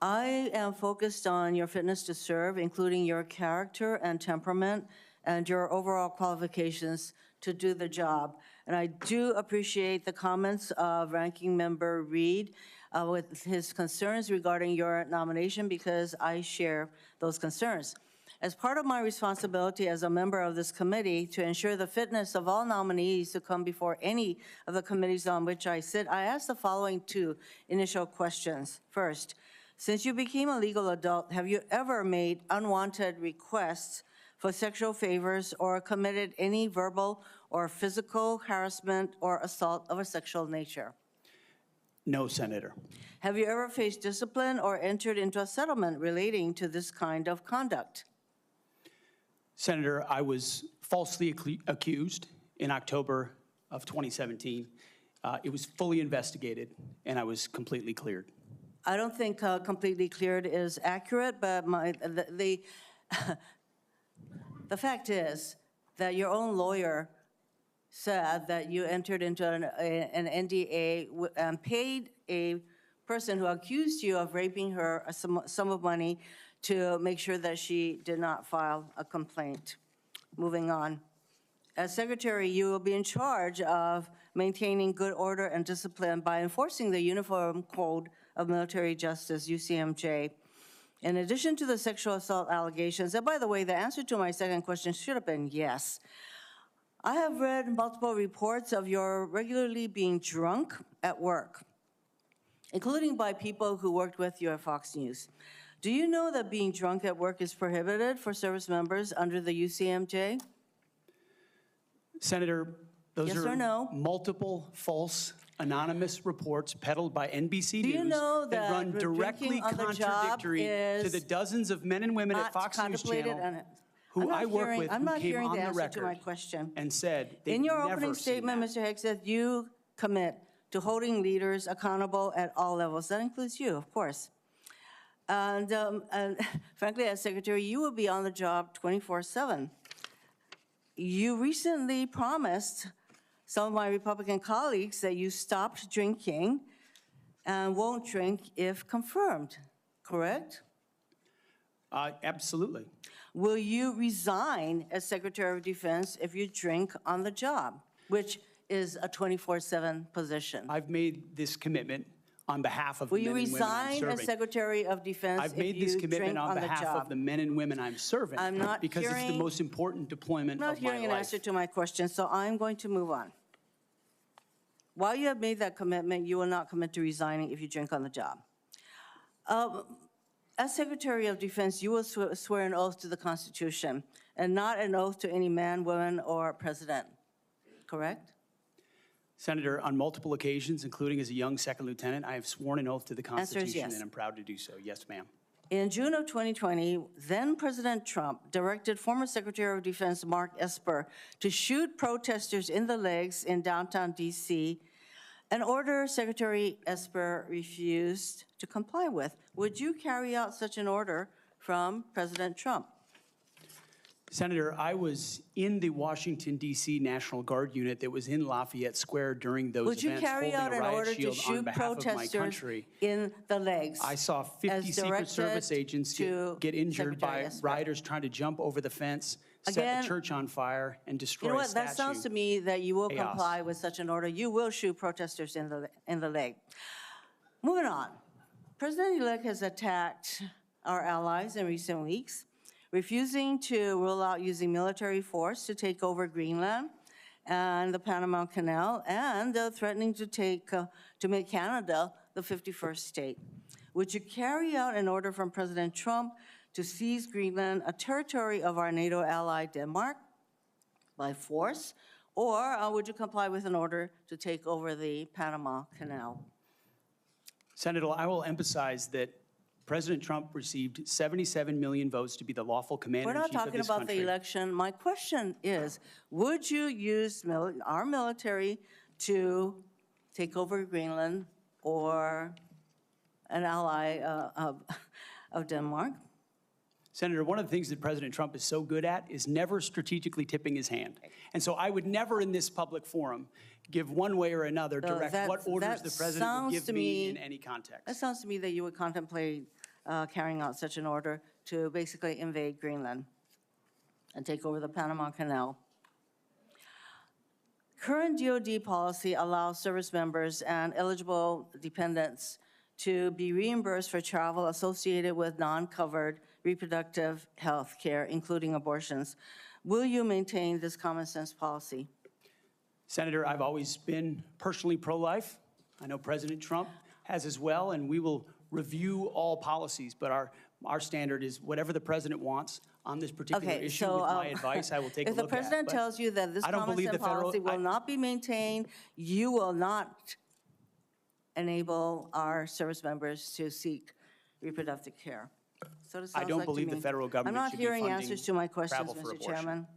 I am focused on your fitness to serve, including your character and temperament and your overall qualifications to do the job. And I do appreciate the comments of Ranking Member Reed with his concerns regarding your nomination, because I share those concerns. As part of my responsibility as a member of this committee to ensure the fitness of all nominees to come before any of the committees on which I sit, I ask the following two initial questions. First, since you became a legal adult, have you ever made unwanted requests for sexual favors or committed any verbal or physical harassment or assault of a sexual nature? No, Senator. Have you ever faced discipline or entered into a settlement relating to this kind of conduct? Senator, I was falsely accused in October of 2017. It was fully investigated, and I was completely cleared. I don't think completely cleared is accurate, but the fact is that your own lawyer said that you entered into an NDA and paid a person who accused you of raping her a sum of money to make sure that she did not file a complaint. Moving on. As Secretary, you will be in charge of maintaining good order and discipline by enforcing the Uniform Code of Military Justice, UCMJ. In addition to the sexual assault allegations, and by the way, the answer to my second question should have been yes. I have read multiple reports of your regularly being drunk at work, including by people who worked with you at Fox News. Do you know that being drunk at work is prohibited for service members under the UCMJ? Senator, those Yes are or no? multiple false anonymous reports peddled by NBC Do you News know that run directly drinking on the job contradictory to is the dozens of men and women at not Fox News contemplated Channel on- who I'm not I work hearing- with I'm who not came hearing on the the answer to my record question. and said they've In your never opening seen statement, that. Mr. Hegseth, you commit to holding leaders accountable at all levels. That includes you, of course. And frankly, as Secretary, you will be on the job 24/7. You recently promised some of my Republican colleagues that you stopped drinking and won't drink if confirmed, correct? Absolutely. Will you resign as Secretary of Defense if you drink on the job, which is a 24/7 position? I've made this commitment on behalf of Will the you men and women I'm resign as serving. Secretary of Defense I've if made this you commitment drink on on the behalf of job? the men and women I'm serving. I'm not because it's the hearing- most important deployment I'm not of my hearing an life. answer to my question, so I'm going to move on. While you have made that commitment, you will not commit to resigning if you drink on the job. As Secretary of Defense, you will swear an oath to the Constitution and not an oath to any man, woman, or president, correct? Senator, on multiple occasions, including as a young second lieutenant, I have sworn an oath to the Answer is Constitution, yes. and I'm proud to do so. Yes, ma'am. In June of 2020, then President Trump directed former Secretary of Defense Mark Esper to shoot protesters in the legs in downtown D.C., an order Secretary Esper refused to comply with. Would you carry out such an order from President Trump? Senator, I was in the Washington, D.C. National Guard unit that was in Lafayette Square during those Would you events, carry holding out a an riot order to shield on shoot behalf of my protesters country. in the legs? I saw 50 as Secret Service directed agents to get injured Secretary by Esper? rioters trying to jump over the fence, set Again, the church on fire, and destroy You know a what, statue. that sounds to me that you will Chaos. comply with such an order. You will shoot protesters in the leg. Moving on. President-elect has attacked our allies in recent weeks, refusing to rule out using military force to take over Greenland and the Panama Canal, and threatening to make Canada the 51st state. Would you carry out an order from President Trump to seize Greenland, a territory of our NATO ally Denmark, by force, or would you comply with an order to take over the Panama Canal? Senator, I will emphasize that President Trump received 77 million votes to be the lawful We're not commander-in-chief of talking this about the country. election. My question is, would you use our military to take over Greenland or an ally of Denmark? Senator, one of the things that President Trump is so good at is never strategically tipping his hand. And so I would never in this public forum give one way or another direct what orders the president would give me in any context. That sounds to me that you would contemplate carrying out such an order to basically invade Greenland and take over the Panama Canal. Current DoD policy allows service members and eligible dependents to be reimbursed for travel associated with non-covered reproductive health care, including abortions. Will you maintain this common sense policy? Senator, I've always been personally pro-life. I know President Trump has as well, and we will review all policies. But our standard is whatever the president wants on this particular Okay, issue. so With my advice, I will take a if look the at. president But tells you that this I don't common believe sense the federal- policy will not be maintained, you will not enable our service members to seek reproductive care. So it I sounds don't like to believe the me. federal government I'm should not be hearing funding answers to my questions, travel for Mr. abortion. Chairman.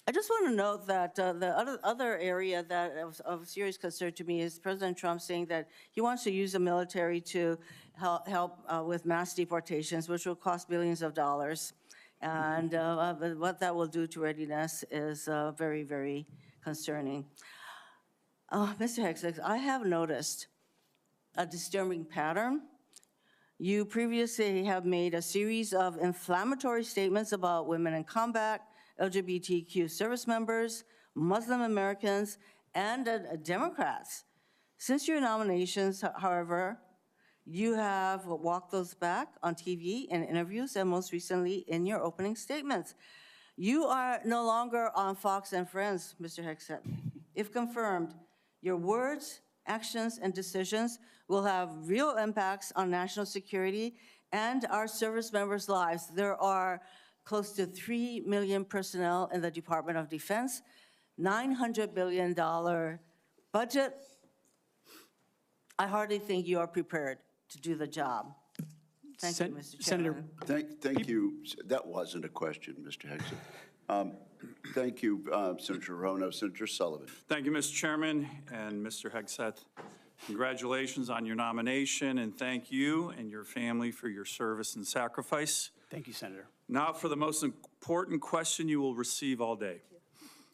I just want to note that the other area that of serious concern to me is President Trump saying that he wants to use the military to help with mass deportations, which will cost billions of dollars. And what that will do to readiness is very, very concerning. Mr. Hegseth, I have noticed a disturbing pattern. You previously have made a series of inflammatory statements about women in combat, LGBTQ service members, Muslim Americans, and Democrats. Since your nominations, however, you have walked those back on TV in interviews and most recently in your opening statements. You are no longer on Fox and Friends, Mr. Hegseth. If confirmed, your words, actions, and decisions will have real impacts on national security and our service members' lives. There are close to 3 million personnel in the Department of Defense, $900 billion budget. I hardly think you are prepared to do the job. Thank you, Mr. Chairman. Senator, Thank you. That wasn't a question, Mr. Hegseth. Thank you, Senator Rono. Senator Sullivan. Thank you, Mr. Chairman and Mr. Hegseth. Congratulations on your nomination, and thank you and your family for your service and sacrifice. thank you, Senator. Now for the most important question you will receive all day.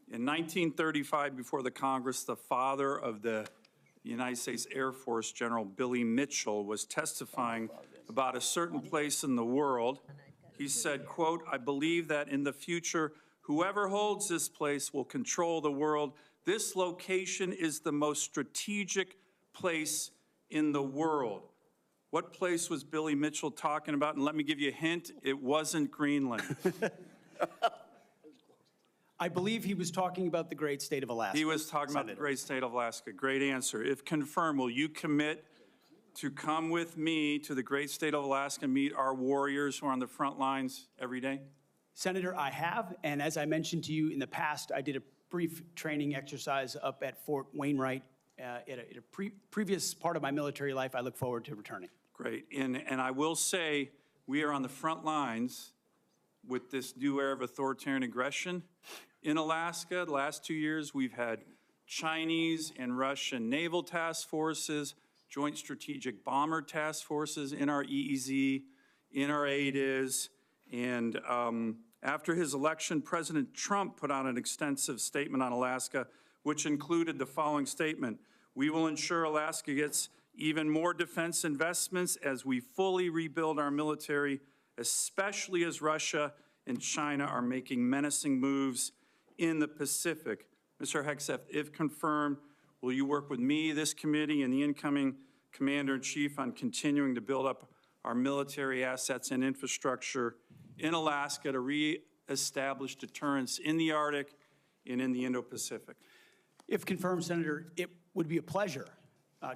In 1935, before the Congress, the father of the United States Air Force, General Billy Mitchell, was testifying about a certain place in the world. He said, quote, "I believe that in the future, whoever holds this place will control the world. This location is the most strategic place in the world." What place was Billy Mitchell talking about? And let me give you a hint, it wasn't Greenland. I believe he was talking about the great state of Alaska. He was talking about the great state of Alaska. Great answer. If confirmed, will you commit to come with me to the great state of Alaska and meet our warriors who are on the front lines every day? Senator, I have, and as I mentioned to you in the past, I did a brief training exercise up at Fort Wainwright at a previous part of my military life. I look forward to returning. Great. And I will say, we are on the front lines with this new era of authoritarian aggression in Alaska. The last 2 years, we've had Chinese and Russian naval task forces, joint strategic bomber task forces in our EEZ, in our ADIZ, and after his election, President Trump put out an extensive statement on Alaska, which included the following statement: "We will ensure Alaska gets even more defense investments as we fully rebuild our military, especially as Russia and China are making menacing moves in the Pacific." Mr. Hegseth, if confirmed, will you work with me, this committee, and the incoming Commander-in-Chief on continuing to build up our military assets and infrastructure in Alaska to reestablish deterrence in the Arctic and in the Indo-Pacific? If confirmed, Senator, it would be a pleasure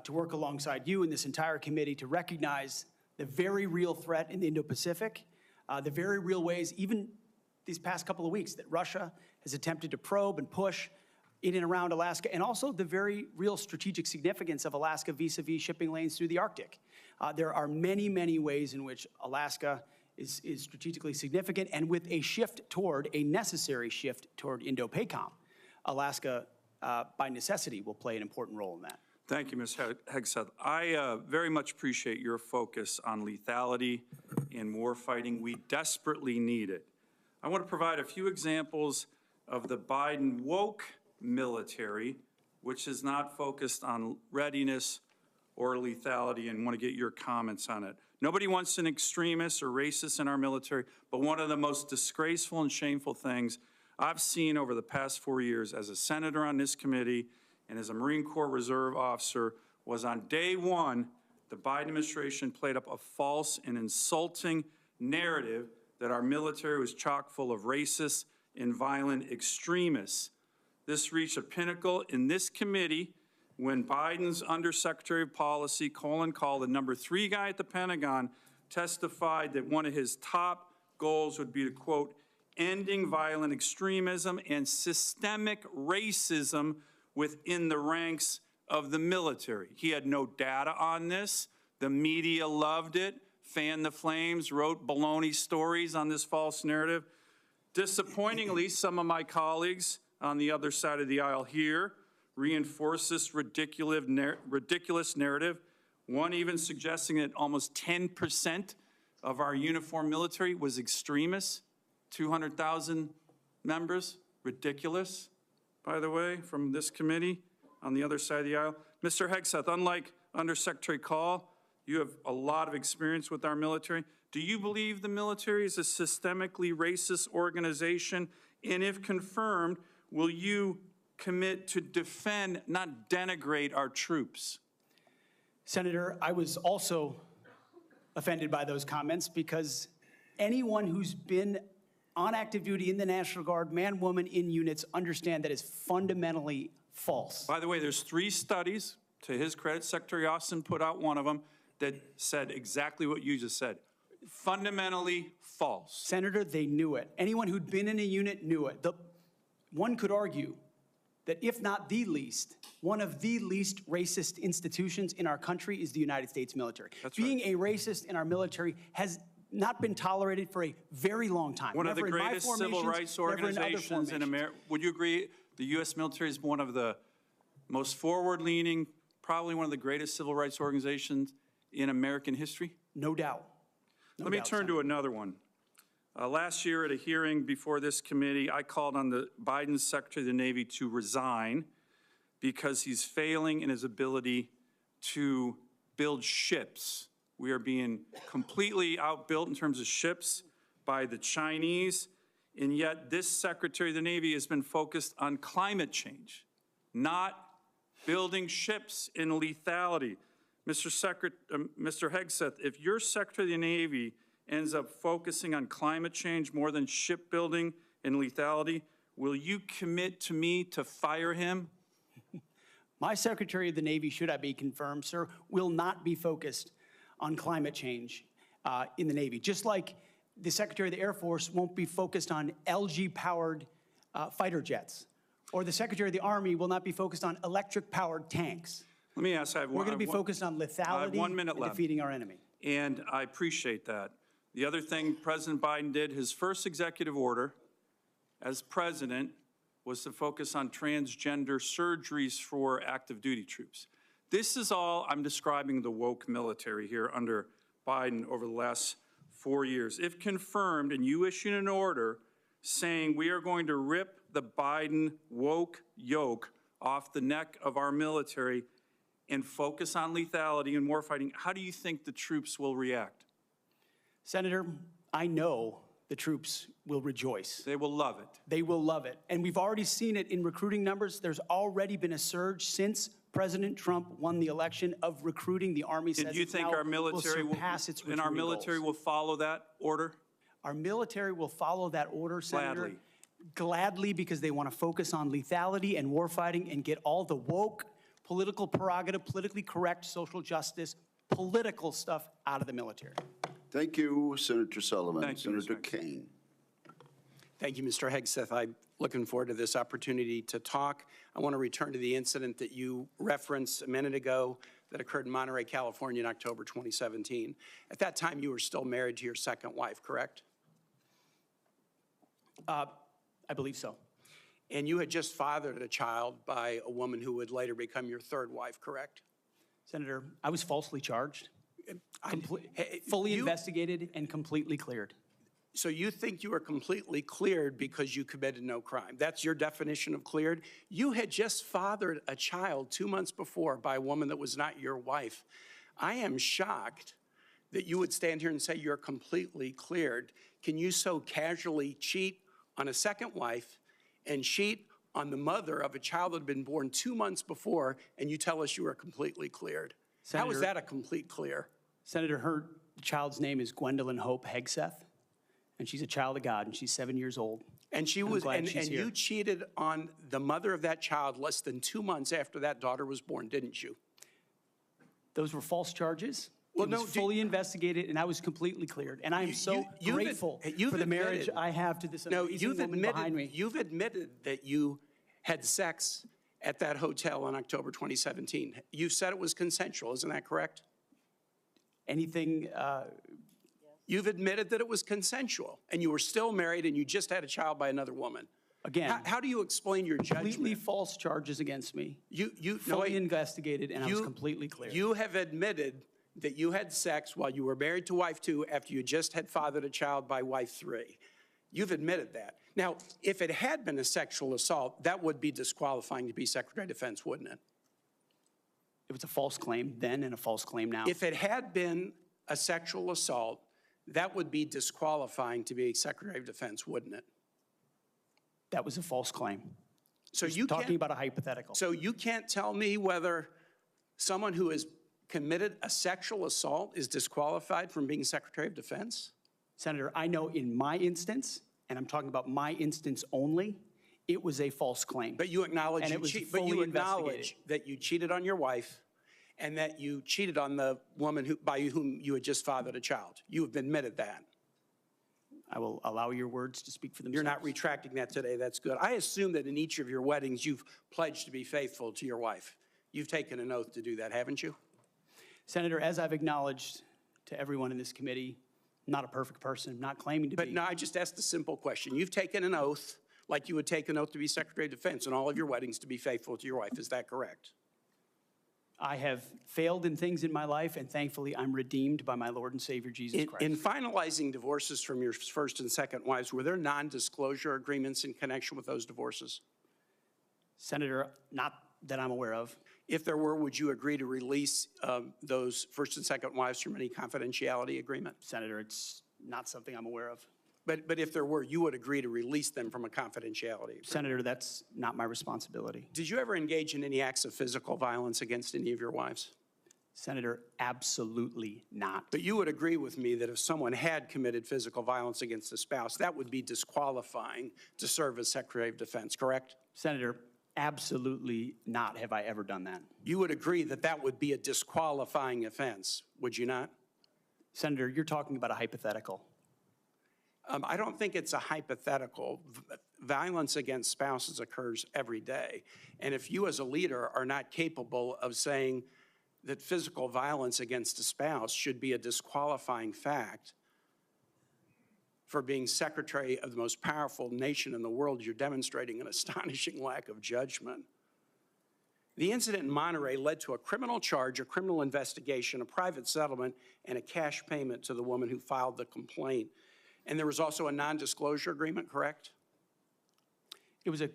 to work alongside you and this entire committee to recognize the very real threat in the Indo-Pacific, the very real ways, even these past couple of weeks, that Russia has attempted to probe and push in and around Alaska, and also the very real strategic significance of Alaska vis-a-vis shipping lanes through the Arctic. There are many, many ways in which Alaska is strategically significant, and with a necessary shift toward Indo-PACOM, Alaska, by necessity, will play an important role in that. Thank you, Ms. Hegseth. I very much appreciate your focus on lethality and warfighting. We desperately need it. I want to provide a few examples of the Biden woke military, which is not focused on readiness or lethality, and want to get your comments on it. Nobody wants an extremist or racist in our military, but one of the most disgraceful and shameful things I've seen over the past 4 years as a senator on this committee and as a Marine Corps Reserve officer was on day one, the Biden administration played up a false and insulting narrative that our military was chock full of racist and violent extremists. This reached a pinnacle in this committee when Biden's Undersecretary of Policy, Colin Kahl, the #3 guy at the Pentagon, testified that one of his top goals would be to, quote, ending violent extremism and systemic racism within the ranks of the military. He had no data on this. The media loved it, fanned the flames, wrote baloney stories on this false narrative. Disappointingly, some of my colleagues on the other side of the aisle here reinforce this ridiculous narrative, one even suggesting that almost 10% of our uniformed military was extremists, 200,000 members, ridiculous, by the way, from this committee on the other side of the aisle. Mr. Hegseth, unlike Undersecretary Kahl, you have a lot of experience with our military. Do you believe the military is a systemically racist organization? And if confirmed, will you commit to defend, not denigrate, our troops? Senator, I was also offended by those comments because anyone who's been on active duty in the National Guard, man, woman, in units, understand that is fundamentally false. By the way, there's 3 studies, to his credit, Secretary Austin put out one of them, that said exactly what you just said. Fundamentally false. Senator, they knew it. Anyone who'd been in a unit knew it. One could argue that if not the least, one of the least racist institutions in our country is the United States military. That's Being right. a racist in our military has not been tolerated for a very long time. One of the Never in my greatest civil formations, rights never in other organizations in formations. America. Would you agree the U.S. military is one of the most forward-leaning, probably one of the greatest civil rights organizations in American history? No doubt. Let me turn to another one. Last year at a hearing before this committee, I called on the Biden Secretary of the Navy to resign because he's failing in his ability to build ships. We are being completely outbuilt in terms of ships by the Chinese, and yet this Secretary of the Navy has been focused on climate change, not building ships in lethality. Mr. Hegseth, if your Secretary of the Navy ends up focusing on climate change more than shipbuilding and lethality, will you commit to me to fire him? My Secretary of the Navy, should I be confirmed, sir, will not be focused on climate change in the Navy. Just like the Secretary of the Air Force won't be focused on LG-powered fighter jets, or the Secretary of the Army will not be focused on electric-powered tanks. Let me ask, We're going to be focused on lethality and defeating our enemy. And I appreciate that. The other thing President Biden did, his first executive order as president, was to focus on transgender surgeries for active duty troops. This is all, I'm describing the woke military here under Biden over the last 4 years. If confirmed and you issue an order saying we are going to rip the Biden woke yoke off the neck of our military and focus on lethality and warfighting, how do you think the troops will react? Senator, I know the troops will rejoice. They will love it. They will love it. And we've already seen it in recruiting numbers. There's already been a surge since President Trump won the election of recruiting. The Army says And do you think our military will follow that order? Our military will follow that order, Senator. Gladly. Gladly, because they want to focus on lethality and warfighting and get all the woke, political prerogative, politically correct, social justice, political stuff out of the military. Thank you, Senator Sullivan. Thank you, Senator Mr. Kane. Thank you, Mr. Hegseth. I looking forward to this opportunity to talk. I want to return to the incident that you referenced a minute ago that occurred in Monterey, California in October 2017. At that time, you were still married to your second wife, correct? I believe so. And you had just fathered a child by a woman who would later become your third wife, correct? Senator, I was falsely charged, fully investigated, and completely cleared. So you think you were completely cleared because you committed no crime. That's your definition of cleared? You had just fathered a child 2 months before by a woman that was not your wife. I am shocked that you would stand here and say you're completely cleared. Can you so casually cheat on a second wife and cheat on the mother of a child that had been born 2 months before, and you tell us you are completely cleared? How is that a complete clear? Senator, her child's name is Gwendolyn Hope Hegseth, and she's a child of God, and she's 7 years old. And she was, and you cheated on the mother of that child less than 2 months after that daughter was born, didn't you? Those were false charges. Well, It was fully investigated, and I was completely cleared. And I am so grateful for the marriage I have to this amazing woman behind me. You've admitted that you had sex at that hotel in October 2017. You said it was consensual, isn't that correct? Anything, You've admitted that it was consensual, and you were still married, and you just had a child by another woman. again, How do you explain your completely judgment? false charges against me, You fully investigated, and I was completely cleared. You have admitted that you had sex while you were married to wife 2 after you just had fathered a child by wife 3. You've admitted that. Now, if it had been a sexual assault, that would be disqualifying to be Secretary of Defense, wouldn't it? It was a false claim then and a false claim now. If it had been a sexual assault, that would be disqualifying to be Secretary of Defense, wouldn't it? That was a false claim. So Just you talking can't, about a hypothetical. so you can't tell me whether someone who has committed a sexual assault is disqualified from being Secretary of Defense? Senator, I know in my instance, and I'm talking about my instance only, it was a false claim. But you acknowledge And you it was cheat, but you fully acknowledge investigated. that you cheated on your wife and that you cheated on the woman by whom you had just fathered a child. You have admitted that. I will allow your words to speak for themselves. You're not retracting that today. That's good. I assume that in each of your weddings, you've pledged to be faithful to your wife. You've taken an oath to do that, haven't you? Senator, as I've acknowledged to everyone in this committee, not a perfect person, not claiming to But be. no, I just asked a simple question. You've taken an oath, like you would take an oath to be Secretary of Defense in all of your weddings to be faithful to your wife. Is that correct? I have failed in things in my life, and thankfully I'm redeemed by my Lord and Savior, Jesus Christ. In finalizing divorces from your first and second wives, were there non-disclosure agreements in connection with those divorces? Senator, not that I'm aware of. If there were, would you agree to release those first and second wives from any confidentiality agreement? Senator, it's not something I'm aware of. But if there were, you would agree to release them from a confidentiality agreement? Senator, that's not my responsibility. Did you ever engage in any acts of physical violence against any of your wives? Senator, absolutely not. But you would agree with me that if someone had committed physical violence against a spouse, that would be disqualifying to serve as Secretary of Defense, correct? Senator, absolutely not have I ever done that. You would agree that that would be a disqualifying offense, would you not? Senator, you're talking about a hypothetical. I don't think it's a hypothetical. Violence against spouses occurs every day. And if you as a leader are not capable of saying that physical violence against a spouse should be a disqualifying fact for being secretary of the most powerful nation in the world, you're demonstrating an astonishing lack of judgment. The incident in Monterey led to a criminal charge, a criminal investigation, a private settlement, and a cash payment to the woman who filed the complaint. And there was also a non-disclosure agreement, correct? It was a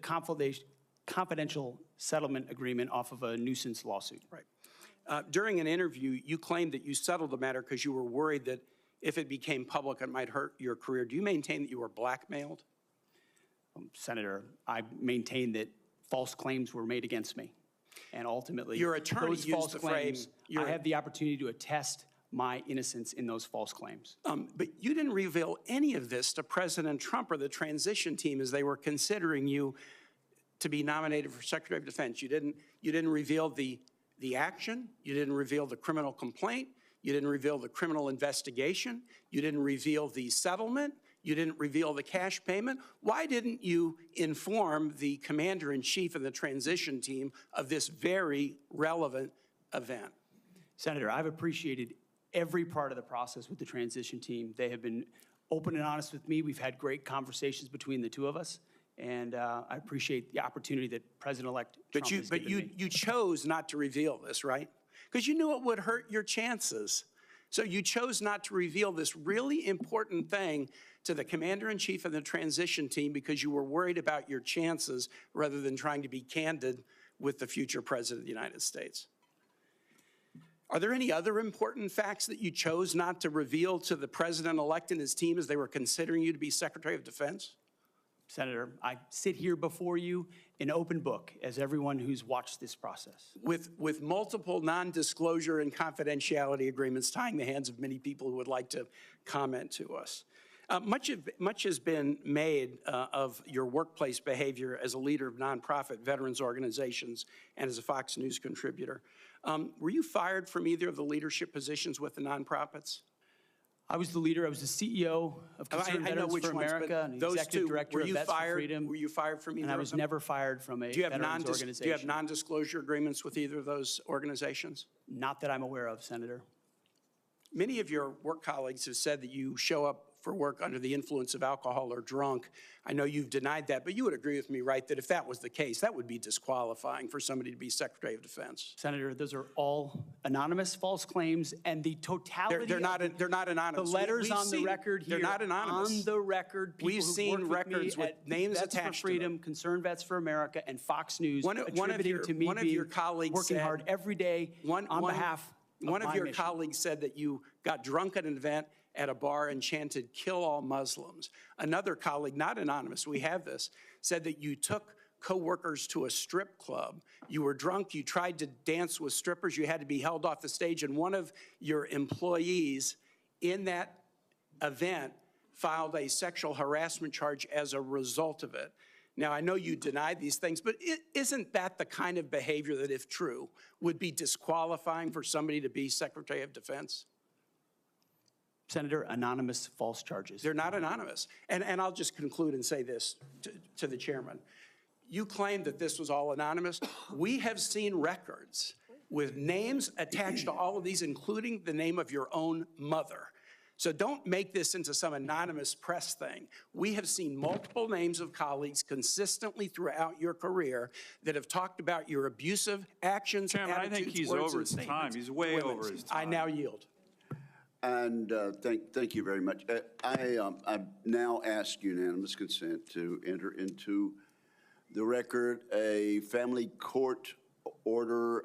confidential settlement agreement off of a nuisance lawsuit. Right. During an interview, you claimed that you settled the matter because you were worried that if it became public, it might hurt your career. Do you maintain that you were blackmailed? Senator, I maintain that false claims were made against me. And ultimately, Your attorney those used false the claims, phrase, I have the opportunity to attest my innocence in those false claims. But you didn't reveal any of this to President Trump or the transition team as they were considering you to be nominated for Secretary of Defense. You didn't reveal the action. You didn't reveal the criminal complaint. You didn't reveal the criminal investigation. You didn't reveal the settlement. You didn't reveal the cash payment. Why didn't you inform the commander-in-chief and the transition team of this very relevant event? Senator, I've appreciated every part of the process with the transition team. They have been open and honest with me. We've had great conversations between the two of us, and I appreciate the opportunity that President-elect Trump has given me. You chose not to reveal this, right? Because you knew it would hurt your chances. So you chose not to reveal this really important thing to the commander-in-chief and the transition team because you were worried about your chances rather than trying to be candid with the future president of the United States. Are there any other important facts that you chose not to reveal to the president-elect and his team as they were considering you to be Secretary of Defense? Senator, I sit here before you an open book, as everyone who's watched this process. With multiple non-disclosure and confidentiality agreements tying the hands of many people who would like to comment to us. Much has been made of your workplace behavior as a leader of nonprofit veterans organizations and as a Fox News contributor. Were you fired from either of the leadership positions with the nonprofits? I was the leader. I was the CEO of Concerned Veterans for America and the executive director of Vets for Freedom. Were you fired from either and I of was them? never fired from a veterans organization. Do you have non-disclosure agreements with either of those organizations? Not that I'm aware of, Senator. Many of your work colleagues have said that you show up for work under the influence of alcohol or drunk. I know you've denied that, but you would agree with me, right, that if that was the case, that would be disqualifying for somebody to be Secretary of Defense. Senator, those are all anonymous false claims, and the totality they're not anonymous. The letters on the record here. They're not anonymous. On the record, people We've seen records with names attached to them. Vets for Freedom, Concerned Vets for America, and Fox News attributing to me working hard every day on behalf of one of your mission. colleagues said that you got drunk at an event at a bar and chanted, "Kill all Muslims." Another colleague, not anonymous, we have this, said that you took coworkers to a strip club. You were drunk, you tried to dance with strippers, you had to be held off the stage, and one of your employees in that event filed a sexual harassment charge as a result of it. Now, I know you denied these things, but isn't that the kind of behavior that, if true, would be disqualifying for somebody to be Secretary of Defense? Senator, anonymous false charges. They're not anonymous. And I'll just conclude and say this to the chairman. You claim that this was all anonymous. We have seen records with names attached to all of these, including the name of your own mother. So don't make this into some anonymous press thing. We have seen multiple names of colleagues consistently throughout your career that have talked about your abusive actions, Chairman, attitudes, I think he's words, over and his time. statements He's to way women. over his time. I now yield. And thank you very much. I now ask unanimous consent to enter into the record a family court order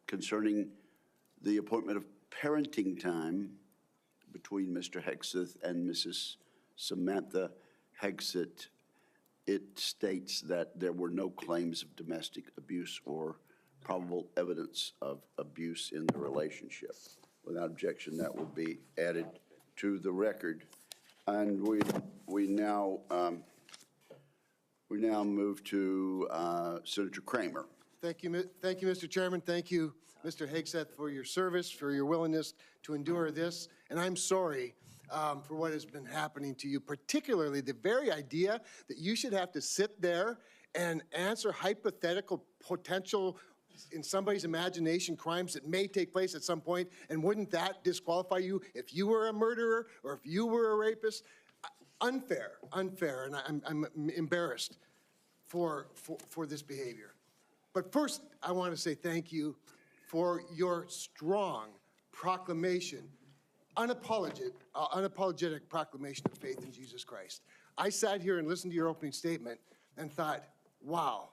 concerning the appointment of parenting time between Mr. Hegseth and Mrs. Samantha Hegseth. It states that there were no claims of domestic abuse or probable evidence of abuse in the relationship. Without objection, that will be added to the record. And we now move to Senator Kramer. Thank you, Mr. Chairman. Thank you, Mr. Hegseth, for your service, for your willingness to endure this. And I'm sorry for what has been happening to you, particularly the very idea that you should have to sit there and answer hypothetical potential, in somebody's imagination, crimes that may take place at some point, and wouldn't that disqualify you if you were a murderer or if you were a rapist? Unfair, and I'm embarrassed for this behavior. But first, I want to say thank you for your strong proclamation, unapologetic proclamation of faith in Jesus Christ. I sat here and listened to your opening statement and thought, wow,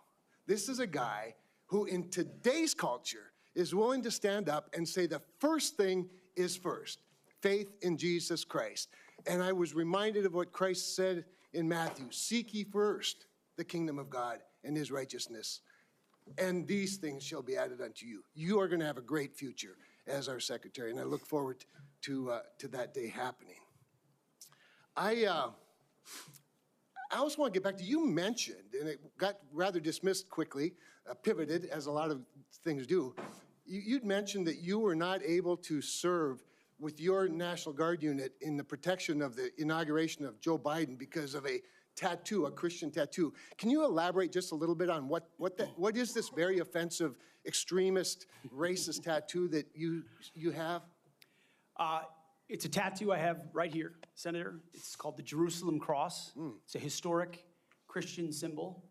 this is a guy who in today's culture is willing to stand up and say the first thing is first, faith in Jesus Christ. And I was reminded of what Christ said in Matthew, seek ye first the kingdom of God and his righteousness, and these things shall be added unto you. You are going to have a great future as our secretary, and I look forward to that day happening. I also want to get back to, you mentioned, and it got rather dismissed quickly, pivoted, as a lot of things do. You'd mentioned that you were not able to serve with your National Guard unit in the protection of the inauguration of Joe Biden because of a tattoo, a Christian tattoo. Can you elaborate just a little bit on what is this very offensive, extremist, racist tattoo that you have? It's a tattoo I have right here, Senator. It's called the Jerusalem Cross. It's a historic Christian symbol.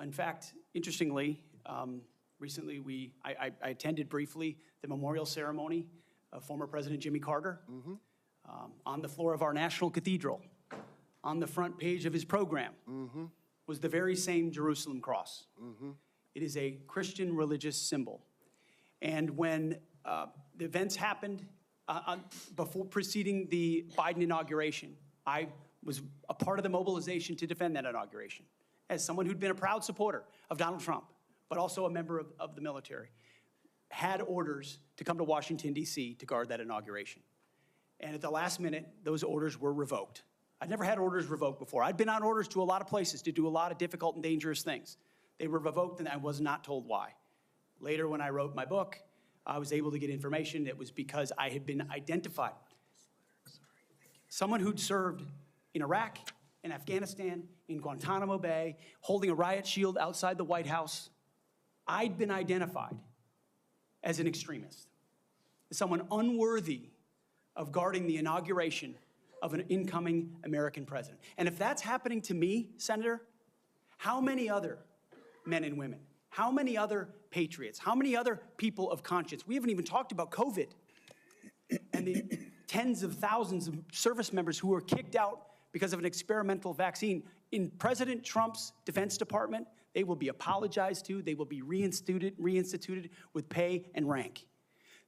In fact, interestingly, recently I attended briefly the memorial ceremony of former President Jimmy Carter. On the floor of our National Cathedral, on the front page of his program, was the very same Jerusalem Cross. It is a Christian religious symbol. And when the events happened before preceding the Biden inauguration, I was a part of the mobilization to defend that inauguration as someone who'd been a proud supporter of Donald Trump, but also a member of the military, had orders to come to Washington, D.C. to guard that inauguration. And at the last minute, those orders were revoked. I'd never had orders revoked before. I'd been on orders to a lot of places to do a lot of difficult and dangerous things. They were revoked, and I was not told why. Later, when I wrote my book, I was able to get information. It was because I had been identified. Someone who'd served in Iraq, in Afghanistan, in Guantanamo Bay, holding a riot shield outside the White House. I'd been identified as an extremist, as someone unworthy of guarding the inauguration of an incoming American president. And if that's happening to me, Senator, how many other men and women, how many other patriots, how many other people of conscience? We haven't even talked about COVID and the tens of thousands of service members who were kicked out because of an experimental vaccine. In President Trump's Defense Department, they will be apologized to, they will be reinstituted with pay and rank.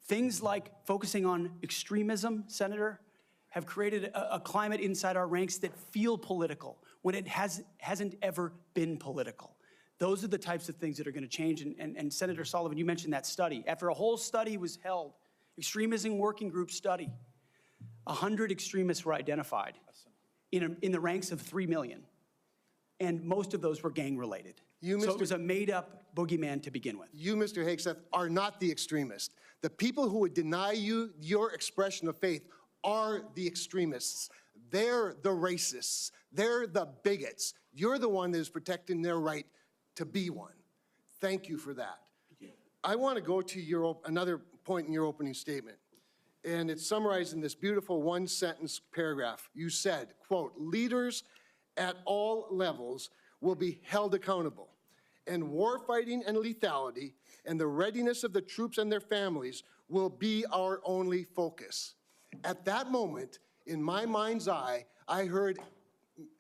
Things like focusing on extremism, Senator, have created a climate inside our ranks that feel political when it hasn't ever been political. Those are the types of things that are going to change. And Senator Sullivan, you mentioned that study. After a whole study was held, extremism working group study, 100 extremists were identified in the ranks of 3 million. And most of those were gang-related. So it was a made-up boogeyman to begin with. You, Mr. Hegseth, are not the extremist. The people who would deny you your expression of faith are the extremists. They're the racists. They're the bigots. You're the one that is protecting their right to be one. Thank you for that. I want to go to another point in your opening statement, and it's summarized in this beautiful one-sentence paragraph. You said, quote, "Leaders at all levels will be held accountable, and warfighting and lethality and the readiness of the troops and their families will be our only focus." At that moment, in my mind's eye, I heard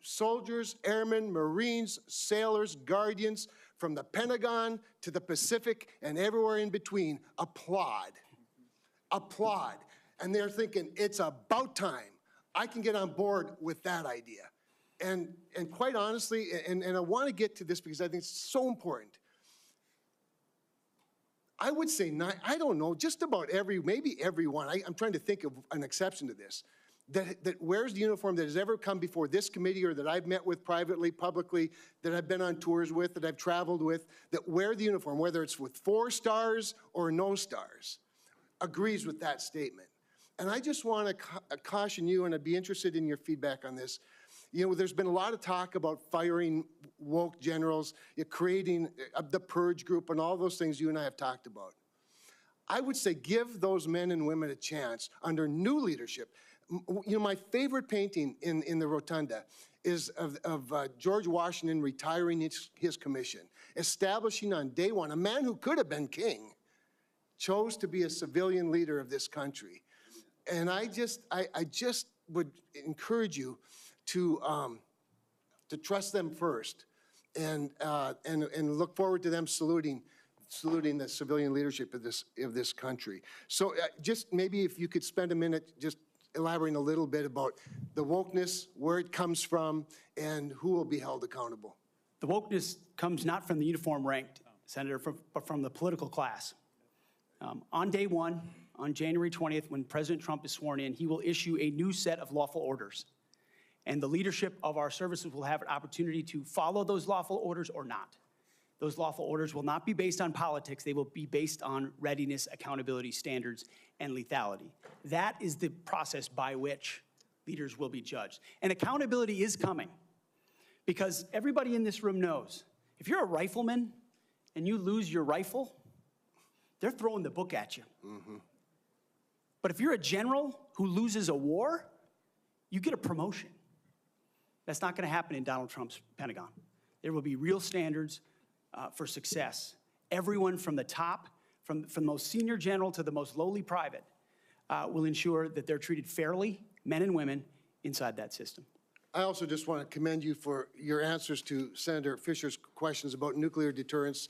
soldiers, airmen, Marines, sailors, guardians from the Pentagon to the Pacific and everywhere in between applaud. Applaud. And they're thinking, it's about time. I can get on board with that idea. And quite honestly, and I want to get to this because I think it's so important. I would say, I don't know, just about maybe everyone, I'm trying to think of an exception to this, that wears the uniform that has ever come before this committee or that I've met with privately, publicly, that I've been on tours with, that I've traveled with, that wear the uniform, whether it's with 4 stars or no stars, agrees with that statement. And I just want to caution you, and I'd be interested in your feedback on this. You know, there's been a lot of talk about firing woke generals, creating the purge group, and all those things you and I have talked about. I would say give those men and women a chance under new leadership. You know, my favorite painting in the rotunda is of George Washington retiring his commission, establishing on day one, a man who could have been king, chose to be a civilian leader of this country. And I just would encourage you to trust them first, and look forward to them saluting the civilian leadership of this country. So just maybe if you could spend a minute just elaborating a little bit about the wokeness, where it comes from, and who will be held accountable. The wokeness comes not from the uniform ranked, Senator, but from the political class. On day one, on January 20th, when President Trump is sworn in, he will issue a new set of lawful orders. And the leadership of our services will have an opportunity to follow those lawful orders or not. Those lawful orders will not be based on politics. They will be based on readiness, accountability, standards, and lethality. That is the process by which leaders will be judged. And accountability is coming, because everybody in this room knows, if you're a rifleman and you lose your rifle, they're throwing the book at you. But if you're a general who loses a war, you get a promotion. That's not going to happen in Donald Trump's Pentagon. There will be real standards for success. Everyone from the top, from the most senior general to the most lowly private, will ensure that they're treated fairly, men and women, inside that system. I also just want to commend you for your answers to Senator Fisher's questions about nuclear deterrence,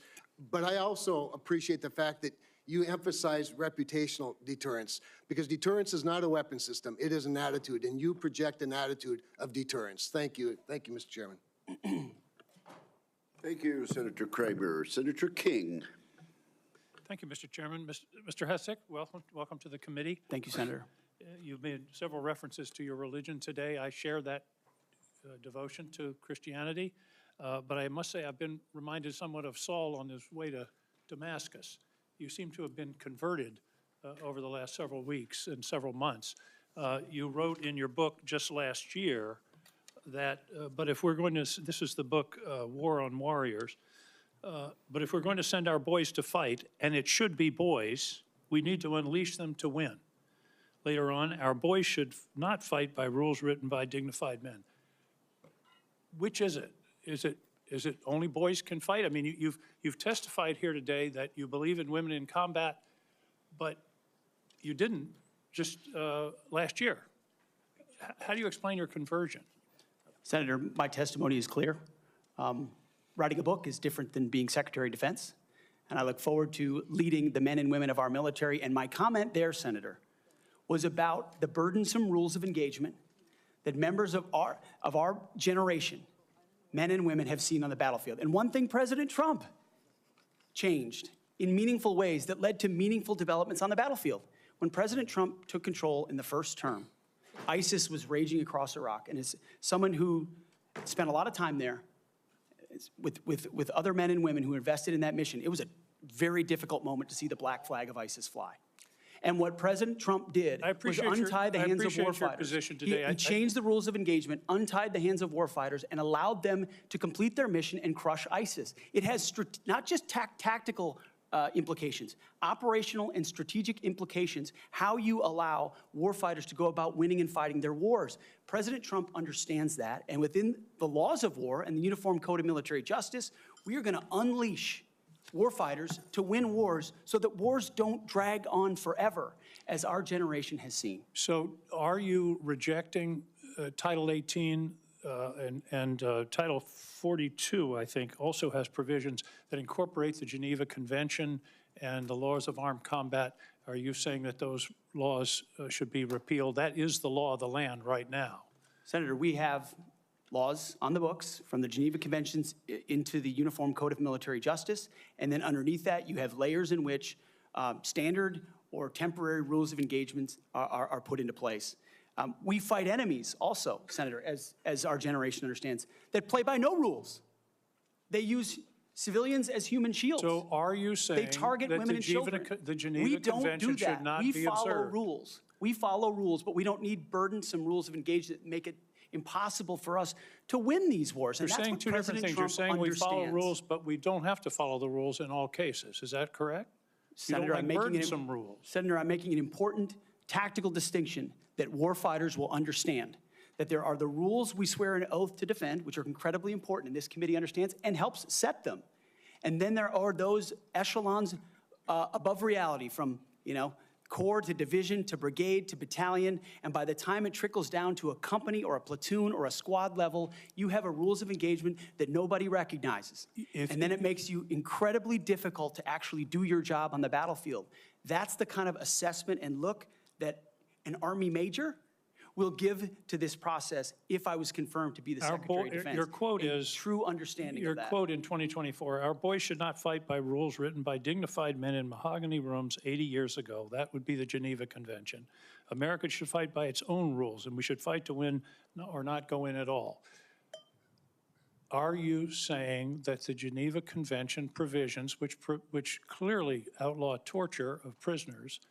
but I also appreciate the fact that you emphasize reputational deterrence, because deterrence is not a weapon system, it is an attitude, and you project an attitude of deterrence. Thank you. Thank you, Mr. Chairman. Thank you, Senator Kramer. Senator King. Thank you, Mr. Chairman. Mr. Hegseth, welcome to the committee. Thank you, Senator. You've made several references to your religion today. I share that devotion to Christianity, but I must say I've been reminded somewhat of Saul on his way to Damascus. You seem to have been converted over the last several weeks and several months. You wrote in your book just last year that, but if we're going to, this is the book, War on Warriors, but if we're going to send our boys to fight, and it should be boys, we need to unleash them to win. Later on, our boys should not fight by rules written by dignified men. Which is it? Is it only boys can fight? I mean, you've testified here today that you believe in women in combat, but you didn't just last year. How do you explain your conversion? Senator, my testimony is clear. Writing a book is different than being Secretary of Defense, and I look forward to leading the men and women of our military. And my comment there, Senator, was about the burdensome rules of engagement that members of our generation, men and women, have seen on the battlefield. And one thing President Trump changed in meaningful ways that led to meaningful developments on the battlefield. When President Trump took control in the first term, ISIS was raging across Iraq. And as someone who spent a lot of time there with other men and women who invested in that mission, it was a very difficult moment to see the black flag of ISIS fly. And what President Trump did was untie the hands of warfighters. He changed the rules of engagement, untied the hands of warfighters, and allowed them to complete their mission and crush ISIS. It has not just tactical implications, operational and strategic implications, how you allow warfighters to go about winning and fighting their wars. President Trump understands that, and within the laws of war and the Uniform Code of Military Justice, we are going to unleash warfighters to win wars so that wars don't drag on forever, as our generation has seen. So are you rejecting Title 18 and Title 42, I think, also has provisions that incorporate the Geneva Convention and the laws of armed combat? Are you saying that those laws should be repealed? That is the law of the land right now. Senator, we have laws on the books from the Geneva Conventions into the Uniform Code of Military Justice, and then underneath that you have layers in which standard or temporary rules of engagement are put into place. We fight enemies also, Senator, as our generation understands, that play by no rules. They use civilians as human shields. So are you saying they target that women and children? The Geneva Convention should not be observed? We follow rules. We follow rules, but we don't need burdensome rules of engagement that make it impossible for us to win these wars. You're saying two different things. You're saying we follow rules, but we don't have to follow the rules in all cases. Is that correct? Senator, I'm making an important tactical distinction that warfighters will understand. That there are the rules we swear an oath to defend, which are incredibly important, and this committee understands and helps set them. And then there are those echelons above reality, from, corps to division to brigade to battalion, and by the time it trickles down to a company or a platoon or a squad level, you have a rules of engagement that nobody recognizes. And then it makes you incredibly difficult to actually do your job on the battlefield. That's the kind of assessment and look that an Army major will give to this process if I was confirmed to be the Secretary of Defense. Your quote is, true understanding of that. Your quote in 2024, our boys should not fight by rules written by dignified men in mahogany rooms 80 years ago. That would be the Geneva Convention. America should fight by its own rules, and we should fight to win or not go in at all. are you saying that the Geneva Convention provisions, which clearly outlaw torture of prisoners,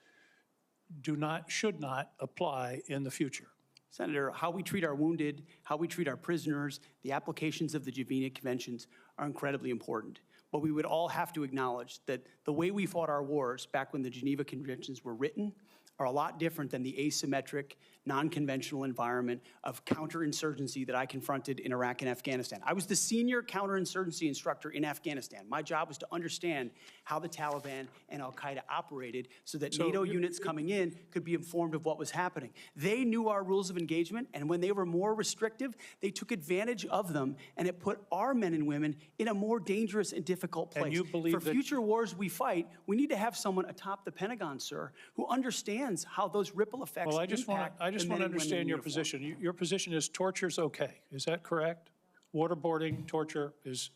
should not apply in the future? Senator, how we treat our wounded, how we treat our prisoners, the applications of the Geneva Conventions are incredibly important. But we would all have to acknowledge that the way we fought our wars back when the Geneva Conventions were written are a lot different than the asymmetric, non-conventional environment of counterinsurgency that I confronted in Iraq and Afghanistan. I was the senior counterinsurgency instructor in Afghanistan. My job was to understand how the Taliban and al-Qaeda operated so that NATO units coming in could be informed of what was happening. They knew our rules of engagement, and when they were more restrictive, they took advantage of them, and it put our men and women in a more dangerous and difficult place. And you believe For that future wars we fight, we need to have someone atop the Pentagon, sir, who understands how those ripple effects Well, I just want to understand your position. Your position is torture's okay. Is that correct? Waterboarding, torture is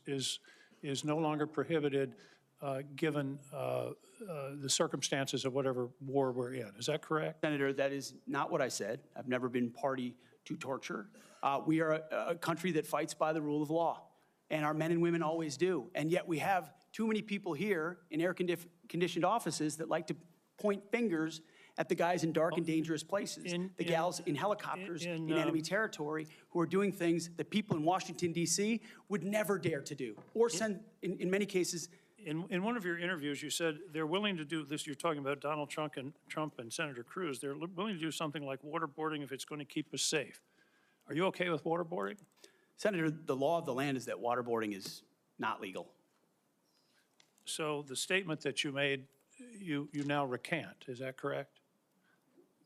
no longer prohibited given the circumstances of whatever war we're in. Is that correct? Senator, that is not what I said. I've never been party to torture. We are a country that fights by the rule of law, and our men and women always do. And yet we have too many people here in air-conditioned offices that like to point fingers at the guys in dark and dangerous places, the gals in helicopters in enemy territory who are doing things that people in Washington, D.C. would never dare to do, or send, in many cases. In one of your interviews, you said they're willing to do this. You're talking about Donald Trump and Senator Cruz. They're willing to do something like waterboarding if it's going to keep us safe. Are you okay with waterboarding? Senator, the law of the land is that waterboarding is not legal. So the statement that you made, you now recant. Is that correct?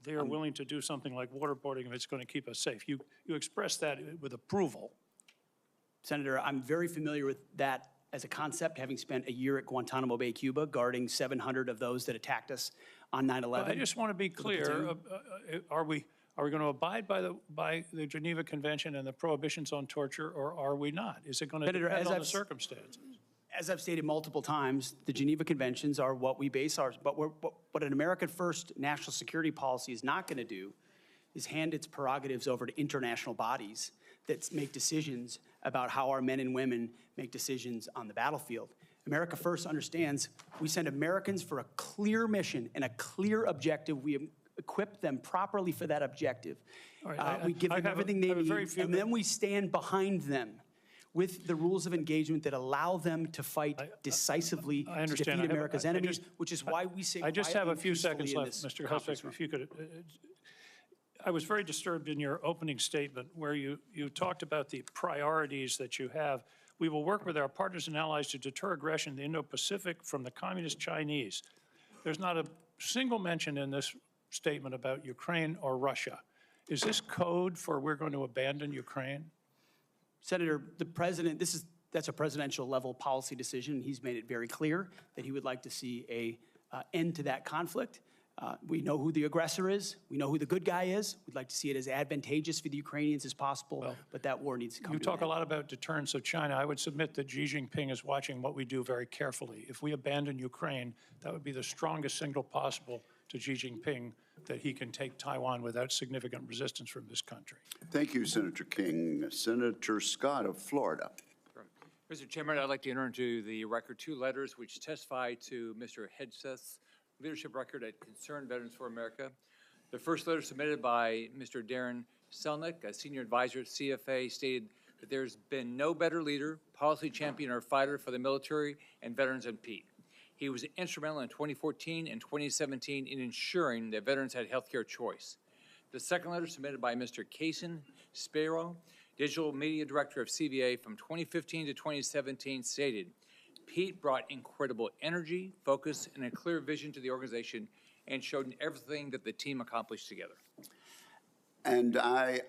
They are willing to do something like waterboarding if it's going to keep us safe. You expressed that with approval. Senator, I'm very familiar with that as a concept, having spent a year at Guantanamo Bay, Cuba, guarding 700 of those that attacked us on 9/11. I just want to be clear. Are we going to abide by the Geneva Convention and the prohibitions on torture, or are we not? Is it going to depend on the circumstances? As I've stated multiple times, the Geneva Conventions are what we base ours, but what an American first national security policy is not going to do is hand its prerogatives over to international bodies that make decisions about how our men and women make decisions on the battlefield. America First understands we send Americans for a clear mission and a clear objective. We equip them properly for that objective. We give them everything they need, and then we stand behind them with the rules of engagement that allow them to fight decisively to defeat America's enemies, which is why we say I just have a few quietly and seconds left, peacefully Mr. Hegseth, if you could. I was very disturbed in your opening statement where you talked about the priorities that you have. We will work with our partners and allies to deter aggression in the Indo-Pacific from the Communist Chinese. There's not a single mention in this statement about Ukraine or Russia. Is this code for we're going to abandon Ukraine? Senator, the president, that's a presidential level policy decision. He's made it very clear that he would like to see an end to that conflict. We know who the aggressor is. We know who the good guy is. We'd like to see it as advantageous for the Ukrainians as possible, but that war needs to come to an end. You talk a lot about deterrence of China. I would submit that Xi Jinping is watching what we do very carefully. If we abandon Ukraine, that would be the strongest signal possible to Xi Jinping that he can take Taiwan without significant resistance from this country. Thank you, Senator King. Senator Scott of Florida. Mr. Chairman, I'd like to enter into the record 2 letters which testify to Mr. Hegseth's leadership record at Concerned Veterans for America. The first letter submitted by Mr. Darren Selnick, a senior advisor at CFA, stated that there's been no better leader, policy champion, or fighter for the military and veterans than Pete. He was instrumental in 2014 and 2017 in ensuring that veterans had health care choice. The second letter submitted by Mr. Kaysen Spiro, Digital Media Director of CVA from 2015 to 2017, stated, Pete brought incredible energy, focus, and a clear vision to the organization and showed everything that the team accomplished together. And I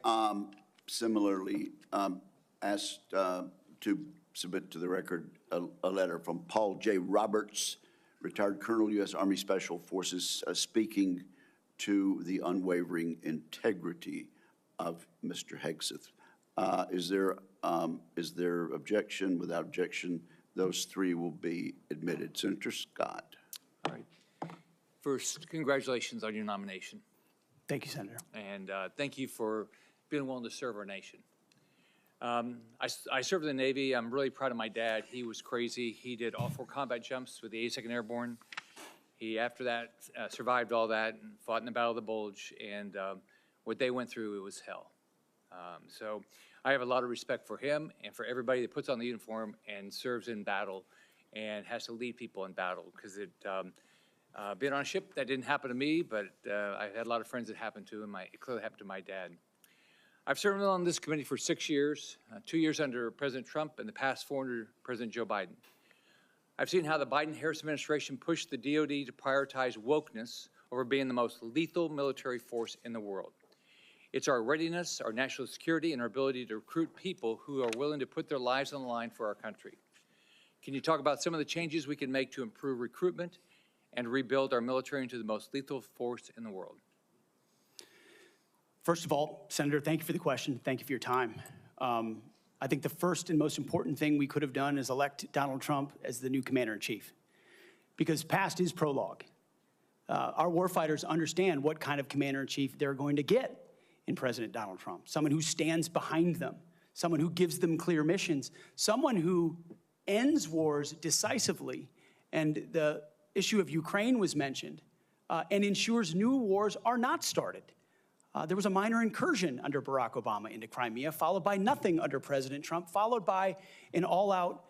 similarly asked to submit to the record a letter from Paul J. Roberts, retired Colonel, U.S. Army Special Forces, speaking to the unwavering integrity of Mr. Hegseth. Is there objection? Without objection, those 3 will be admitted. Senator Scott. All right. First, congratulations on your nomination. Thank you, Senator. And thank you for being willing to serve our nation. I served in the Navy. I'm really proud of my dad. He was crazy. He did all 4 combat jumps with the 82nd Airborne. He, after that, survived all that and fought in the Battle of the Bulge. And what they went through, it was hell. So I have a lot of respect for him and for everybody that puts on the uniform and serves in battle and has to lead people in battle, because being on a ship, that didn't happen to me, but I had a lot of friends that happened to, and it clearly happened to my dad. I've served on this committee for 6 years, 2 years under President Trump and the past 4 under President Joe Biden. I've seen how the Biden-Harris administration pushed the DOD to prioritize wokeness over being the most lethal military force in the world. It's our readiness, our national security, and our ability to recruit people who are willing to put their lives on the line for our country. Can you talk about some of the changes we can make to improve recruitment and rebuild our military into the most lethal force in the world? First of all, Senator, thank you for the question. Thank you for your time. I think the first and most important thing we could have done is elect Donald Trump as the new commander-in-chief, because past is prologue. Our warfighters understand what kind of commander-in-chief they're going to get in President Donald Trump, someone who stands behind them, someone who gives them clear missions, someone who ends wars decisively, and the issue of Ukraine was mentioned, and ensures new wars are not started. There was a minor incursion under Barack Obama into Crimea, followed by nothing under President Trump, followed by an all-out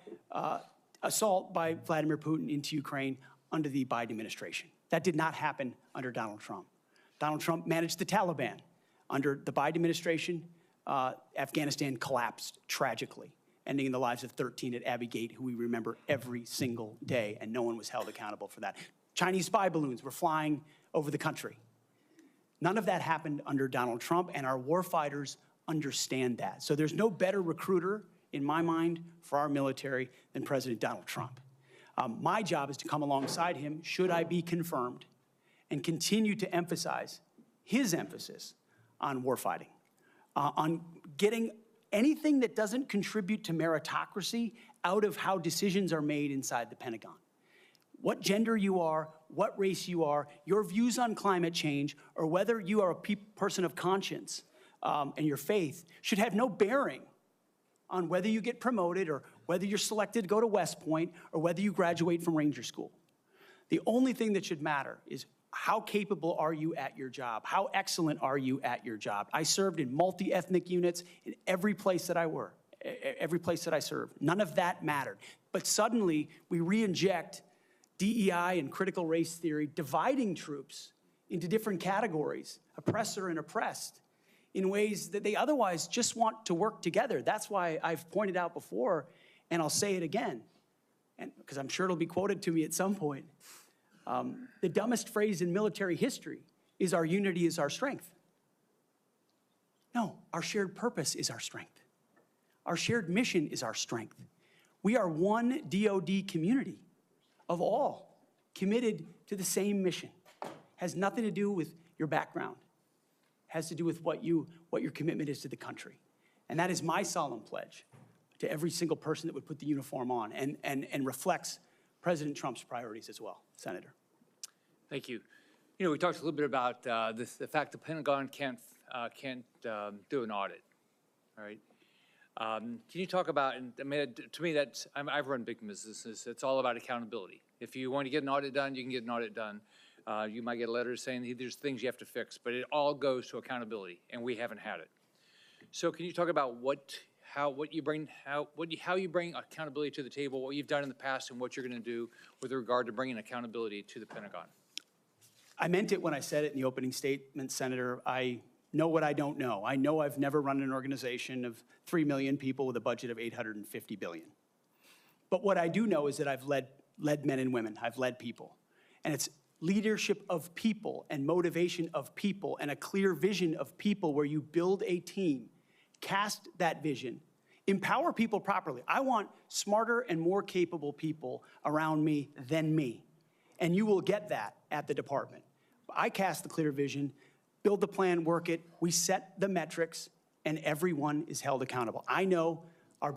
assault by Vladimir Putin into Ukraine under the Biden administration. That did not happen under Donald Trump. Donald Trump managed the Taliban. Under the Biden administration, Afghanistan collapsed tragically, ending in the lives of 13 at Abbey Gate, who we remember every single day, and no one was held accountable for that. Chinese spy balloons were flying over the country. None of that happened under Donald Trump, and our warfighters understand that. So there's no better recruiter, in my mind, for our military than President Donald Trump. My job is to come alongside him, should I be confirmed, and continue to emphasize his emphasis on warfighting, on getting anything that doesn't contribute to meritocracy out of how decisions are made inside the Pentagon. What gender you are, what race you are, your views on climate change, or whether you are a person of conscience and your faith should have no bearing on whether you get promoted or whether you're selected to go to West Point or whether you graduate from Ranger School. The only thing that should matter is how capable are you at your job? How excellent are you at your job? I served in multi-ethnic units in every place that I worked, every place that I served. None of that mattered. But suddenly we re-inject DEI and critical race theory, dividing troops into different categories, oppressor and oppressed, in ways that they otherwise just want to work together. That's why I've pointed out before, and I'll say it again, and because I'm sure it'll be quoted to me at some point. The dumbest phrase in military history is our unity is our strength. No, our shared purpose is our strength. Our shared mission is our strength. We are one DOD community of all committed to the same mission. Has nothing to do with your background. Has to do with what your commitment is to the country. And that is my solemn pledge to every single person that would put the uniform on and reflects President Trump's priorities as well, Senator. Thank you. You know, we talked a little bit about the fact the Pentagon can't do an audit, all right? Can you talk about, and I mean, to me, I've run big businesses. It's all about accountability. If you want to get an audit done, you can get an audit done. You might get a letter saying there's things you have to fix, but it all goes to accountability, and we haven't had it. So can you talk about how you bring accountability to the table, what you've done in the past, and what you're going to do with regard to bringing accountability to the Pentagon? I meant it when I said it in the opening statement, Senator. I know what I don't know. I know I've never run an organization of 3 million people with a budget of $850 billion. But what I do know is that I've led men and women. I've led people. And it's leadership of people and motivation of people and a clear vision of people where you build a team, cast that vision, empower people properly. I want smarter and more capable people around me than me. And you will get that at the department. I cast the clear vision, build the plan, work it, we set the metrics, and everyone is held accountable. I know our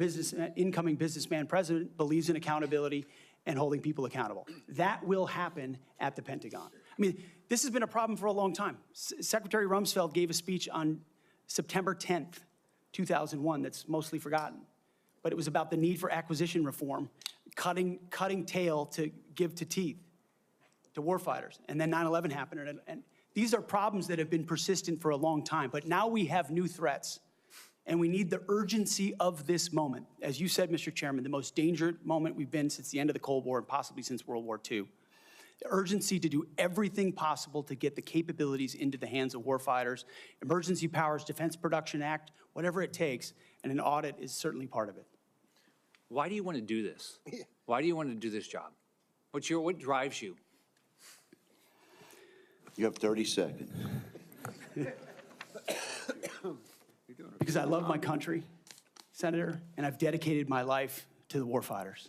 incoming businessman president believes in accountability and holding people accountable. That will happen at the Pentagon. I mean, this has been a problem for a long time. Secretary Rumsfeld gave a speech on September 10th, 2001 that's mostly forgotten. But it was about the need for acquisition reform, cutting tail to give to teeth to warfighters. And then 9/11 happened. And these are problems that have been persistent for a long time. But now we have new threats. And we need the urgency of this moment. As you said, Mr. Chairman, the most dangerous moment we've been since the end of the Cold War and possibly since World War II. The urgency to do everything possible to get the capabilities into the hands of warfighters, Emergency Powers Defense Production Act, whatever it takes, and an audit is certainly part of it. Why do you want to do this? Why do you want to do this job? What drives you? You have 30 seconds. Because I love my country, Senator, and I've dedicated my life to the warfighters.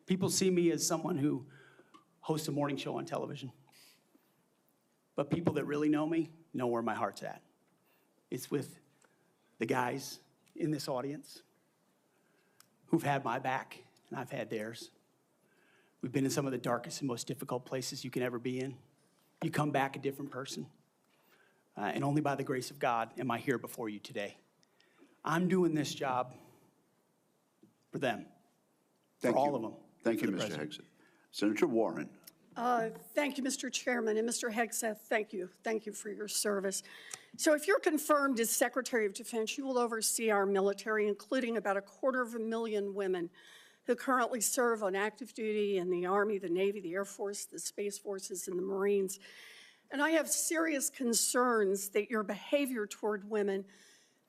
People see me as someone who hosts a morning show on television. But people that really know me know where my heart's at. It's with the guys in this audience who've had my back, and I've had theirs. We've been in some of the darkest and most difficult places you can ever be in. You come back a different person. And only by the grace of God am I here before you today. I'm doing this job for them, for all of them. Thank you, Mr. Hegseth. Senator Warren. Thank you, Mr. Chairman. And Mr. Hegseth, thank you. Thank you for your service. So if you're confirmed as Secretary of Defense, you will oversee our military, including about 250,000 women who currently serve on active duty in the Army, the Navy, the Air Force, the Space Forces, and the Marines. And I have serious concerns that your behavior toward women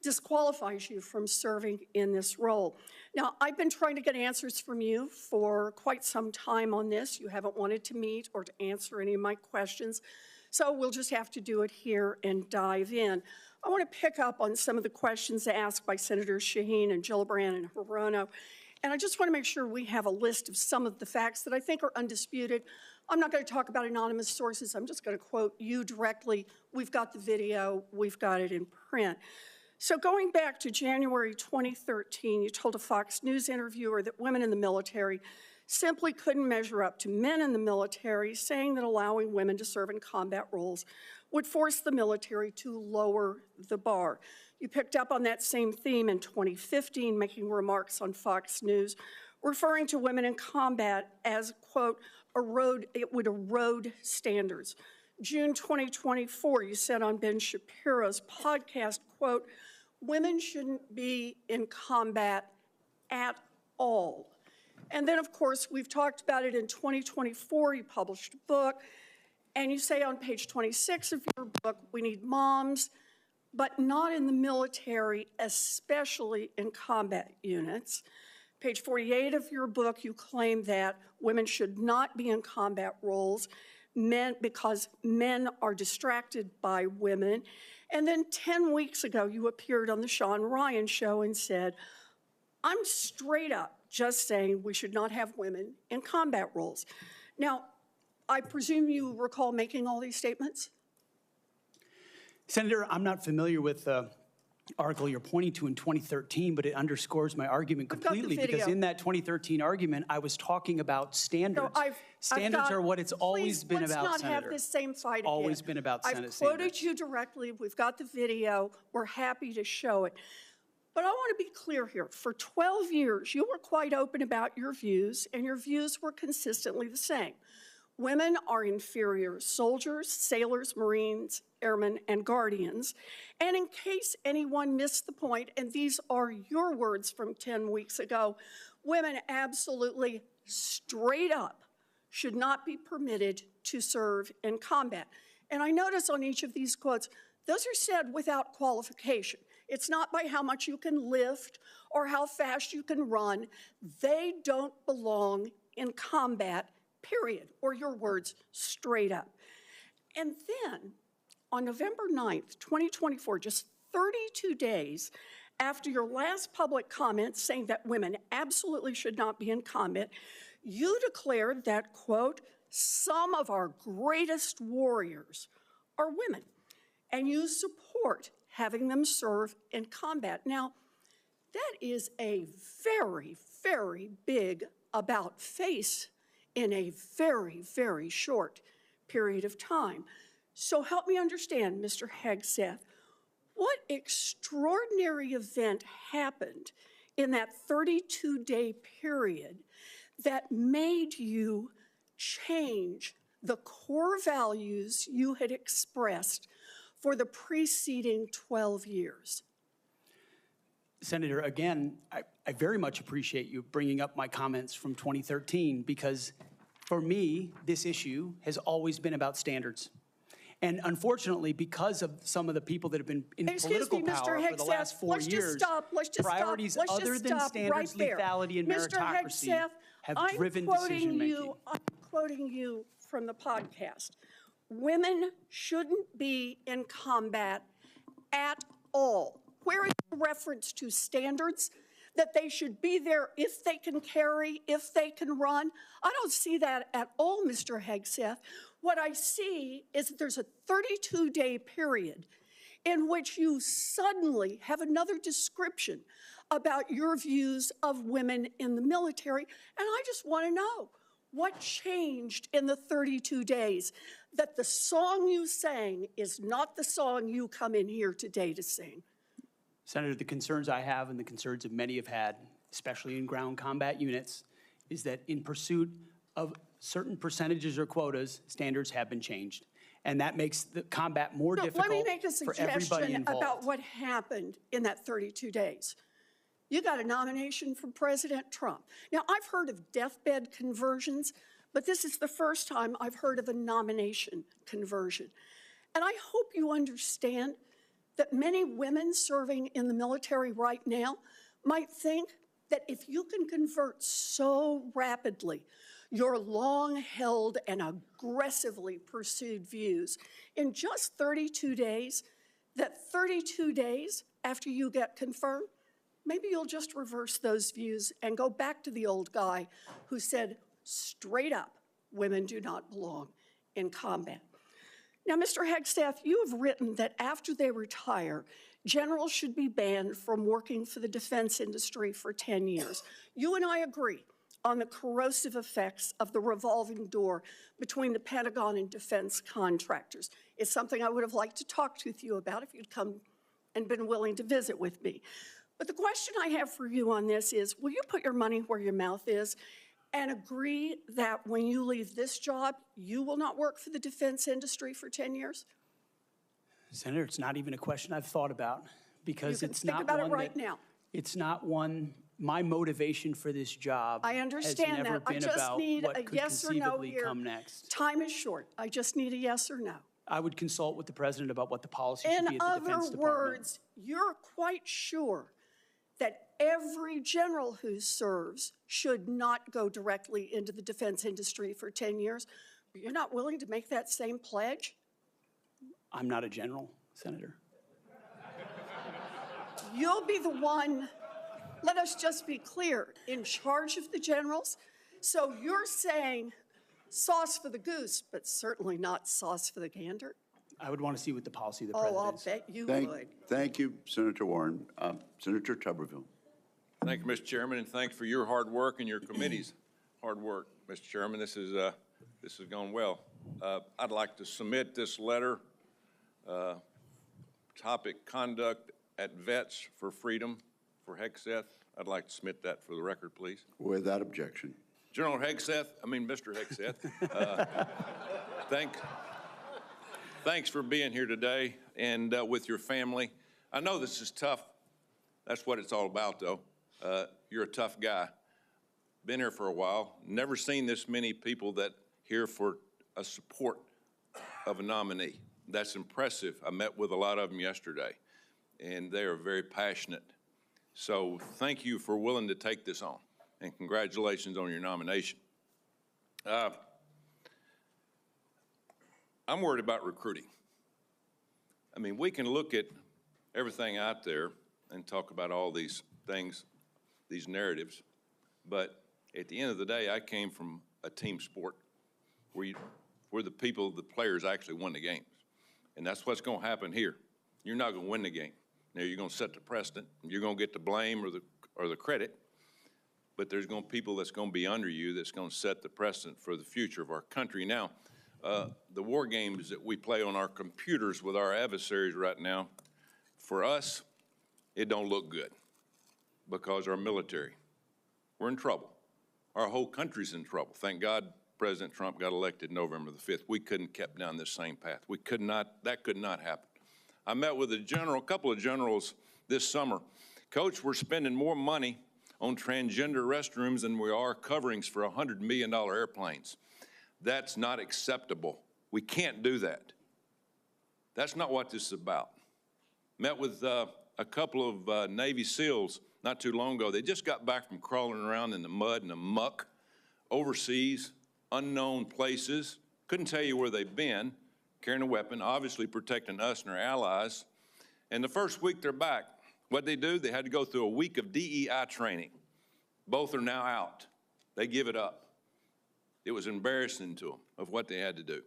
disqualifies you from serving in this role. Now, I've been trying to get answers from you for quite some time on this. You haven't wanted to meet or to answer any of my questions, so we'll just have to do it here and dive in. I want to pick up on some of the questions asked by Senators Shaheen and Gillibrand and Hirono, and I just want to make sure we have a list of some of the facts that I think are undisputed. I'm not going to talk about anonymous sources. I'm just going to quote you directly. We've got the video. We've got it in print. So going back to January 2013, you told a Fox News interviewer that women in the military simply couldn't measure up to men in the military, saying that allowing women to serve in combat roles would force the military to lower the bar. You picked up on that same theme in 2015, making remarks on Fox News, referring to women in combat as, quote, it would erode standards. June 2024, you said on Ben Shapiro's podcast, quote, women shouldn't be in combat at all. And then, of course, we've talked about it in 2024. You published a book, and you say on page 26 of your book, we need moms, but not in the military, especially in combat units. Page 48 of your book, you claim that women should not be in combat roles because men are distracted by women. And then 10 weeks ago, you appeared on the Sean Ryan show and said, I'm straight up just saying we should not have women in combat roles. Now, I presume you recall making all these statements? Senator, I'm not familiar with the article you're pointing to in 2013, but it underscores my argument completely, because in that 2013 argument, I was talking about standards. No, standards are what it's always been about, let's not Senator. have this same fight again. Always been about Senate I've quoted standards. you directly. We've got the video. We're happy to show it. But I want to be clear here. For 12 years, you were quite open about your views, and your views were consistently the same. Women are inferior soldiers, sailors, Marines, airmen, and guardians. And in case anyone missed the point, and these are your words from 10 weeks ago, women absolutely straight up should not be permitted to serve in combat. And I notice on each of these quotes, those are said without qualification. It's not by how much you can lift or how fast you can run. They don't belong in combat, period, or your words, straight up. And then on November 9th, 2024, just 32 days after your last public comment saying that women absolutely should not be in combat, you declared that, quote, some of our greatest warriors are women, and you support having them serve in combat. Now, that is a very, very big about face in a very, very short period of time. So help me understand, Mr. Hegseth, what extraordinary event happened in that 32-day period that made you change the core values you had expressed for the preceding 12 years? Senator, again, I very much appreciate you bringing up my comments from 2013 because for me, this issue has always been about standards. And unfortunately, because of some of the people that have been in political power for the last 4 years, priorities other than standards, lethality, and meritocracy have driven decision-making. I'm quoting you from the podcast. Women shouldn't be in combat at all. Where is the reference to standards? That they should be there if they can carry, if they can run? I don't see that at all, Mr. Hegseth. What I see is that there's a 32-day period in which you suddenly have another description about your views of women in the military. And I just want to know, what changed in the 32 days that the song you sang is not the song you come in here today to sing? Senator, the concerns I have and the concerns that many have had, especially in ground combat units, is that in pursuit of certain percentages or quotas, standards have been changed. And that makes the combat more difficult for everybody involved. Let me make a suggestion about what happened in that 32 days. You got a nomination from President Trump. Now, I've heard of deathbed conversions, but this is the first time I've heard of a nomination conversion. And I hope you understand that many women serving in the military right now might think that if you can convert so rapidly your long-held and aggressively pursued views in just 32 days, that 32 days after you get confirmed, maybe you'll just reverse those views and go back to the old guy who said straight up, women do not belong in combat. Now, Mr. Hegseth, you have written that after they retire, generals should be banned from working for the defense industry for 10 years. You and I agree on the corrosive effects of the revolving door between the Pentagon and defense contractors. It's something I would have liked to talk with you about if you'd come and been willing to visit with me. But the question I have for you on this is, will you put your money where your mouth is and agree that when you leave this job, you will not work for the defense industry for 10 years? Senator, it's not even a question I've thought about because You can it's think not about one it right that, now. it's not one, my motivation for this job I understand has never that. I been just about need what a could yes or no conceivably here. come next. Time is short. I just need a yes or no. I would consult with the president about what the policy should be In at the Defense other Department. words, you're quite sure that every general who serves should not go directly into the defense industry for 10 years. But you're not willing to make that same pledge? I'm not a general, Senator. You'll be the one, let us just be clear, in charge of the generals. So you're saying sauce for the goose, but certainly not sauce for the gander? I would want to see what the policy of the president Oh, is. I'll bet you would. Thank you, Senator Warren. Senator Tuberville. Thank you, Mr. Chairman, and thanks for your hard work and your committee's hard work, Mr. Chairman. This has gone well. I'd like to submit this letter, topic Conduct at Vets for Freedom for Hegseth. I'd like to submit that for the record, please. Without objection. General Hegseth, Mr. Hegseth, thanks for being here today and with your family. I know this is tough. That's what it's all about, though. You're a tough guy. Been here for a while. Never seen this many people that here for a support of a nominee. That's impressive. I met with a lot of them yesterday, and they are very passionate. So thank you for willing to take this on, and congratulations on your nomination. I'm worried about recruiting. I mean, we can look at everything out there and talk about all these things, these narratives, but at the end of the day, I came from a team sport where the players actually won the games. And that's what's going to happen here. You're not going to win the game. Now, you're going to set the precedent. You're going to get the blame or the credit, but there's going to be people that's going to be under you that's going to set the precedent for the future of our country. Now, the war games that we play on our computers with our adversaries right now, For us, it don't look good because our military, we're in trouble. Our whole country's in trouble. Thank God President Trump got elected November the 5th. We couldn't kept down this same path. We could not, that could not happen. I met with a couple of generals this summer. Coach, we're spending more money on transgender restrooms than we are coverings for $100 million airplanes. That's not acceptable. We can't do that. That's not what this is about. Met with a couple of Navy SEALs not too long ago. They just got back from crawling around in the mud and the muck, overseas, unknown places. Couldn't tell you where they've been, carrying a weapon, obviously protecting us and our allies. And the first week they're back, what'd they do? They had to go through a week of DEI training. Both are now out. They give it up. It was embarrassing to them of what they had to do.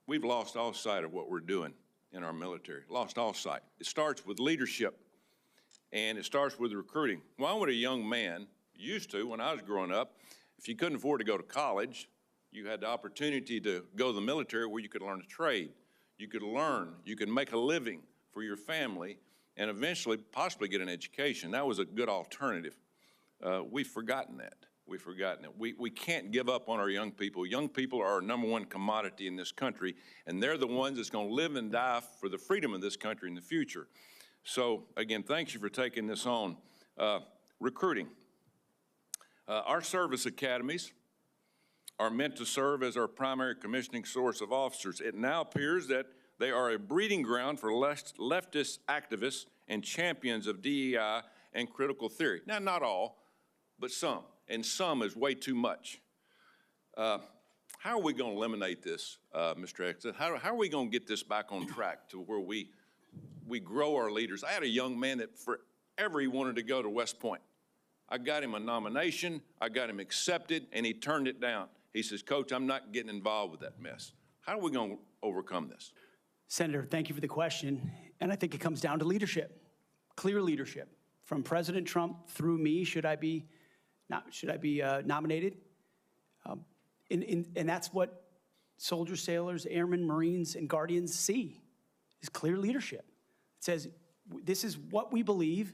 We've lost all sight of what we're doing in our military, lost all sight. It starts with leadership, and it starts with recruiting. Well, when a young man used to, when I was growing up, if you couldn't afford to go to college, you had the opportunity to go to the military where you could learn a trade. You could learn, you could make a living for your family, and eventually possibly get an education. That was a good alternative. We've forgotten that. We've forgotten it. We can't give up on our young people. Young people are our number one commodity in this country, and they're the ones that's going to live and die for the freedom of this country in the future. So, again, thank you for taking this on. Recruiting. Our service academies are meant to serve as our primary commissioning source of officers. It now appears that they are a breeding ground for leftist activists and champions of DEI and critical theory. Now, not all, but some, and some is way too much. How are we going to eliminate this, Mr. Hegseth? How are we going to get this back on track to where we grow our leaders? I had a young man that forever he wanted to go to West Point. I got him a nomination, I got him accepted, and he turned it down. He says, Coach, I'm not getting involved with that mess. How are we going to overcome this? Senator, thank you for the question. And I think it comes down to leadership, clear leadership. From President Trump through me, should I be nominated? And that's what soldiers, sailors, airmen, Marines, and Guardians see, is clear leadership. It says, this is what we believe.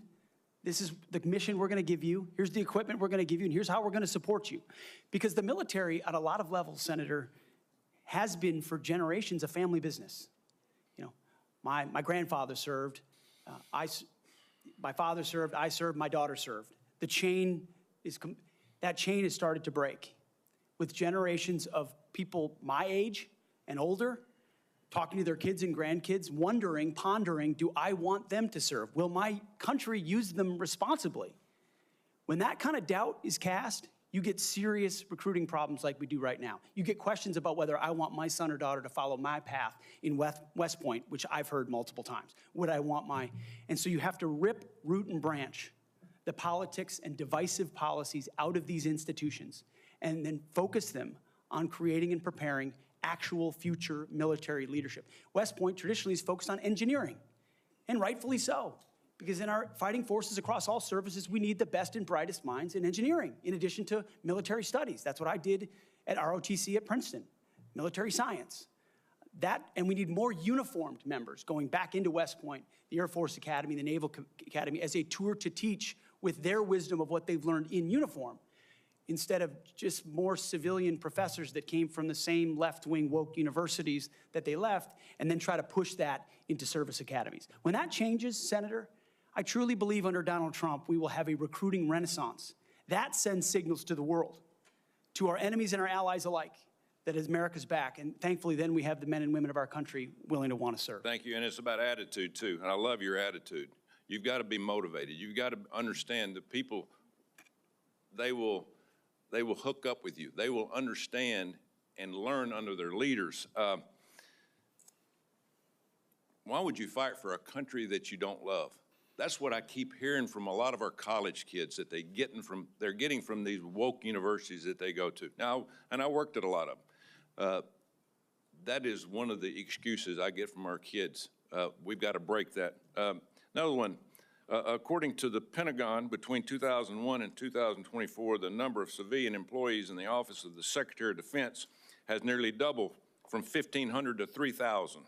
This is the mission we're going to give you. Here's the equipment we're going to give you, and here's how we're going to support you. Because the military, at a lot of levels, Senator, has been for generations a family business. You know, my grandfather served, my father served, I served, my daughter served. That chain has started to break with generations of people my age and older talking to their kids and grandkids, wondering, pondering, do I want them to serve? Will my country use them responsibly? When that kind of doubt is cast, you get serious recruiting problems like we do right now. You get questions about whether I want my son or daughter to follow my path in West Point, which I've heard multiple times. Would I want and so you have to rip, root, and branch the politics and divisive policies out of these institutions and then focus them on creating and preparing actual future military leadership. West Point traditionally is focused on engineering, and rightfully so, because in our fighting forces across all services, we need the best and brightest minds in engineering, in addition to military studies. That's what I did at ROTC at Princeton, military science. And we need more uniformed members going back into West Point, the Air Force Academy, the Naval Academy, as a tour to teach with their wisdom of what they've learned in uniform, instead of just more civilian professors that came from the same left-wing woke universities that they left, and then try to push that into service academies. When that changes, Senator, I truly believe under Donald Trump, we will have a recruiting renaissance. That sends signals to the world, to our enemies and our allies alike, that America's back. And thankfully, then we have the men and women of our country willing to want to serve. Thank you, and it's about attitude, too, and I love your attitude. You've got to be motivated. You've got to understand that people, they will hook up with you. They will understand and learn under their leaders. Why would you fight for a country that you don't love? That's what I keep hearing from a lot of our college kids that they're getting from these woke universities that they go to. Now, and I worked at a lot of them. That is one of the excuses I get from our kids. We've got to break that. Another one. According to the Pentagon, between 2001 and 2024, the number of civilian employees in the Office of the Secretary of Defense has nearly doubled from 1,500 to 3,000.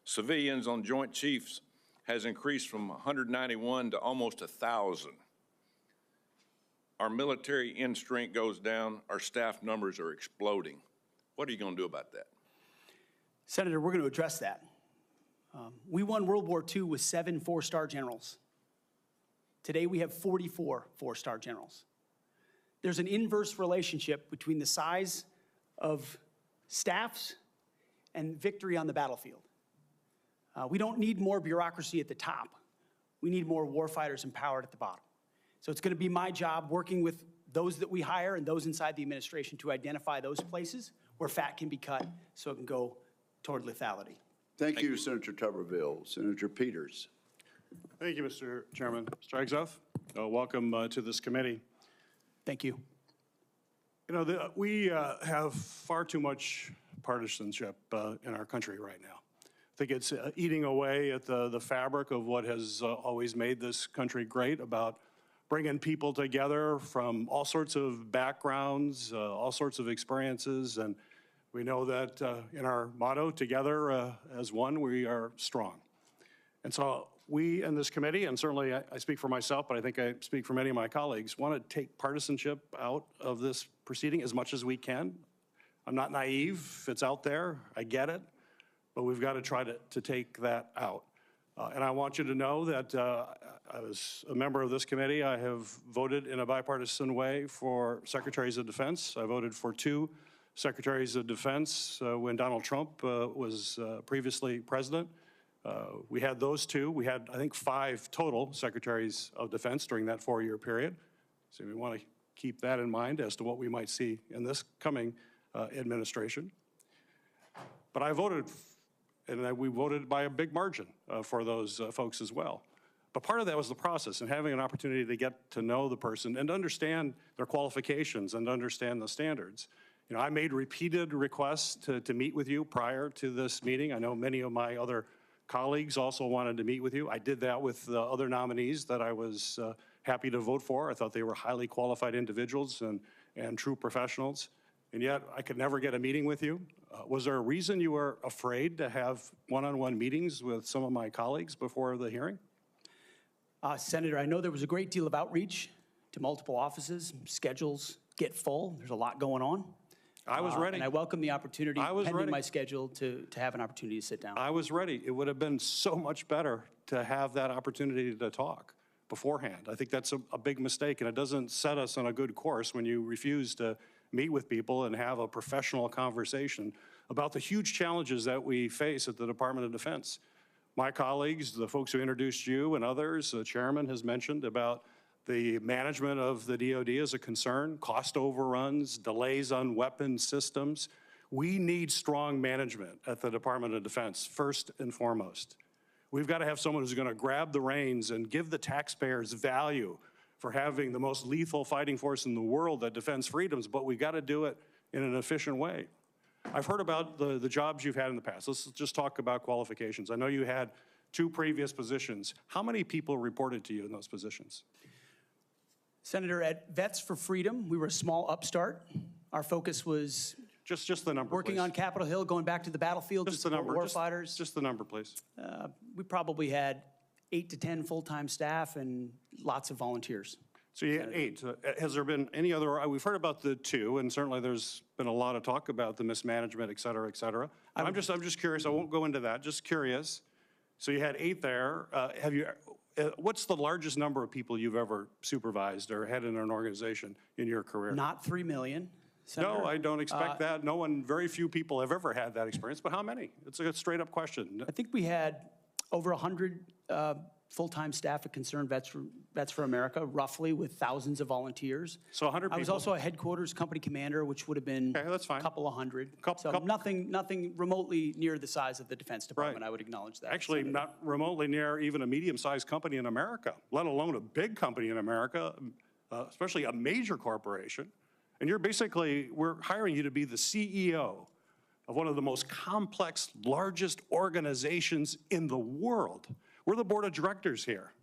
Civilians on Joint Chiefs has increased from 191 to almost 1,000. Our military end strength goes down, our staff numbers are exploding. What are you going to do about that? Senator, we're going to address that. We won World War II with 7 four-star generals. Today, we have 44 four-star generals. There's an inverse relationship between the size of staffs and victory on the battlefield. We don't need more bureaucracy at the top. We need more warfighters empowered at the bottom. So it's going to be my job, working with those that we hire and those inside the administration, to identify those places where fat can be cut so it can go toward lethality. Thank you, Senator Tuberville. Senator Peters. Thank you, Mr. Chairman. Mr. Hegseth, welcome to this committee. Thank you. You know, we have far too much partisanship in our country right now. I think it's eating away at the fabric of what has always made this country great, about bringing people together from all sorts of backgrounds, all sorts of experiences. And we know that in our motto, together as one, we are strong. And so we in this committee, and certainly I speak for myself, but I think I speak for many of my colleagues, want to take partisanship out of this proceeding as much as we can. I'm not naive. It's out there. I get it. But we've got to try to take that out. And I want you to know that as a member of this committee, I have voted in a bipartisan way for secretaries of defense. I voted for 2 secretaries of defense when Donald Trump was previously president. We had those 2. We had, I think, 5 total secretaries of defense during that 4-year period. So we want to keep that in mind as to what we might see in this coming administration. But I voted, and we voted by a big margin for those folks as well. But part of that was the process and having an opportunity to get to know the person and understand their qualifications and understand the standards. You know, I made repeated requests to meet with you prior to this meeting. I know many of my other colleagues also wanted to meet with you. I did that with the other nominees that I was happy to vote for. I thought they were highly qualified individuals and true professionals. And yet I could never get a meeting with you. Was there a reason you were afraid to have one-on-one meetings with some of my colleagues before the hearing? Senator, I know there was a great deal of outreach to multiple offices. Schedules get full. There's a lot going on. I was ready. And I welcome the opportunity, pending ready. my schedule, to have an opportunity to sit down. I was ready. It would have been so much better to have that opportunity to talk beforehand. I think that's a big mistake, and it doesn't set us on a good course when you refuse to meet with people and have a professional conversation about the huge challenges that we face at the Department of Defense. My colleagues, the folks who introduced you and others, the chairman has mentioned about the management of the DoD is a concern, cost overruns, delays on weapon systems. We need strong management at the Department of Defense, first and foremost. We've got to have someone who's going to grab the reins and give the taxpayers value for having the most lethal fighting force in the world that defends freedoms, but we've got to do it in an efficient way. I've heard about the jobs you've had in the past. Let's just talk about qualifications. I know you had 2 previous positions. How many people reported to you in those positions? Senator, at Vets for Freedom, we were a small upstart. Our focus was just the number, working please. on Capitol Hill, going back to the battlefield, Just the number. warfighters. Just the number, please. We probably had 8 to 10 full-time staff and lots of volunteers. So you had 8. Has there been any other, we've heard about the 2, and certainly there's been a lot of talk about the mismanagement, et cetera, et cetera. I'm just curious, I won't go into that, just curious. So you had 8 there. What's the largest number of people you've ever supervised or had in an organization in your career? Not 3 million, Senator. No, I don't expect that. Very few people have ever had that experience, but how many? It's a straight up question. I think we had over 100 full-time staff at Concerned Vets for America, roughly, with thousands of volunteers. So 100 people. I was also a headquarters company commander, which would have been a couple of hundred. Nothing remotely near the size of the Defense Department, I would acknowledge that. Actually, Senator. not remotely near even a medium-sized company in America, let alone a big company in America, especially a major corporation. And we're hiring you to be the CEO of one of the most complex, largest organizations in the world. We're the board of directors here.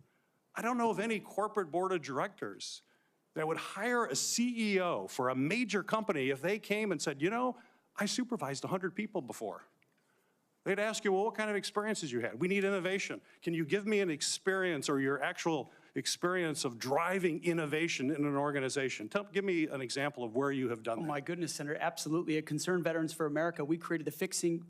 I don't know of any corporate board of directors that would hire a CEO for a major company if they came and said, you know, I supervised 100 people before. They'd ask you, well, what kind of experiences you had? We need innovation. Can you give me an experience or your actual experience of driving innovation in an organization? Give me an example of where you have done Oh, that. my goodness, Senator, absolutely. At Concerned Veterans for America, we created the Fixing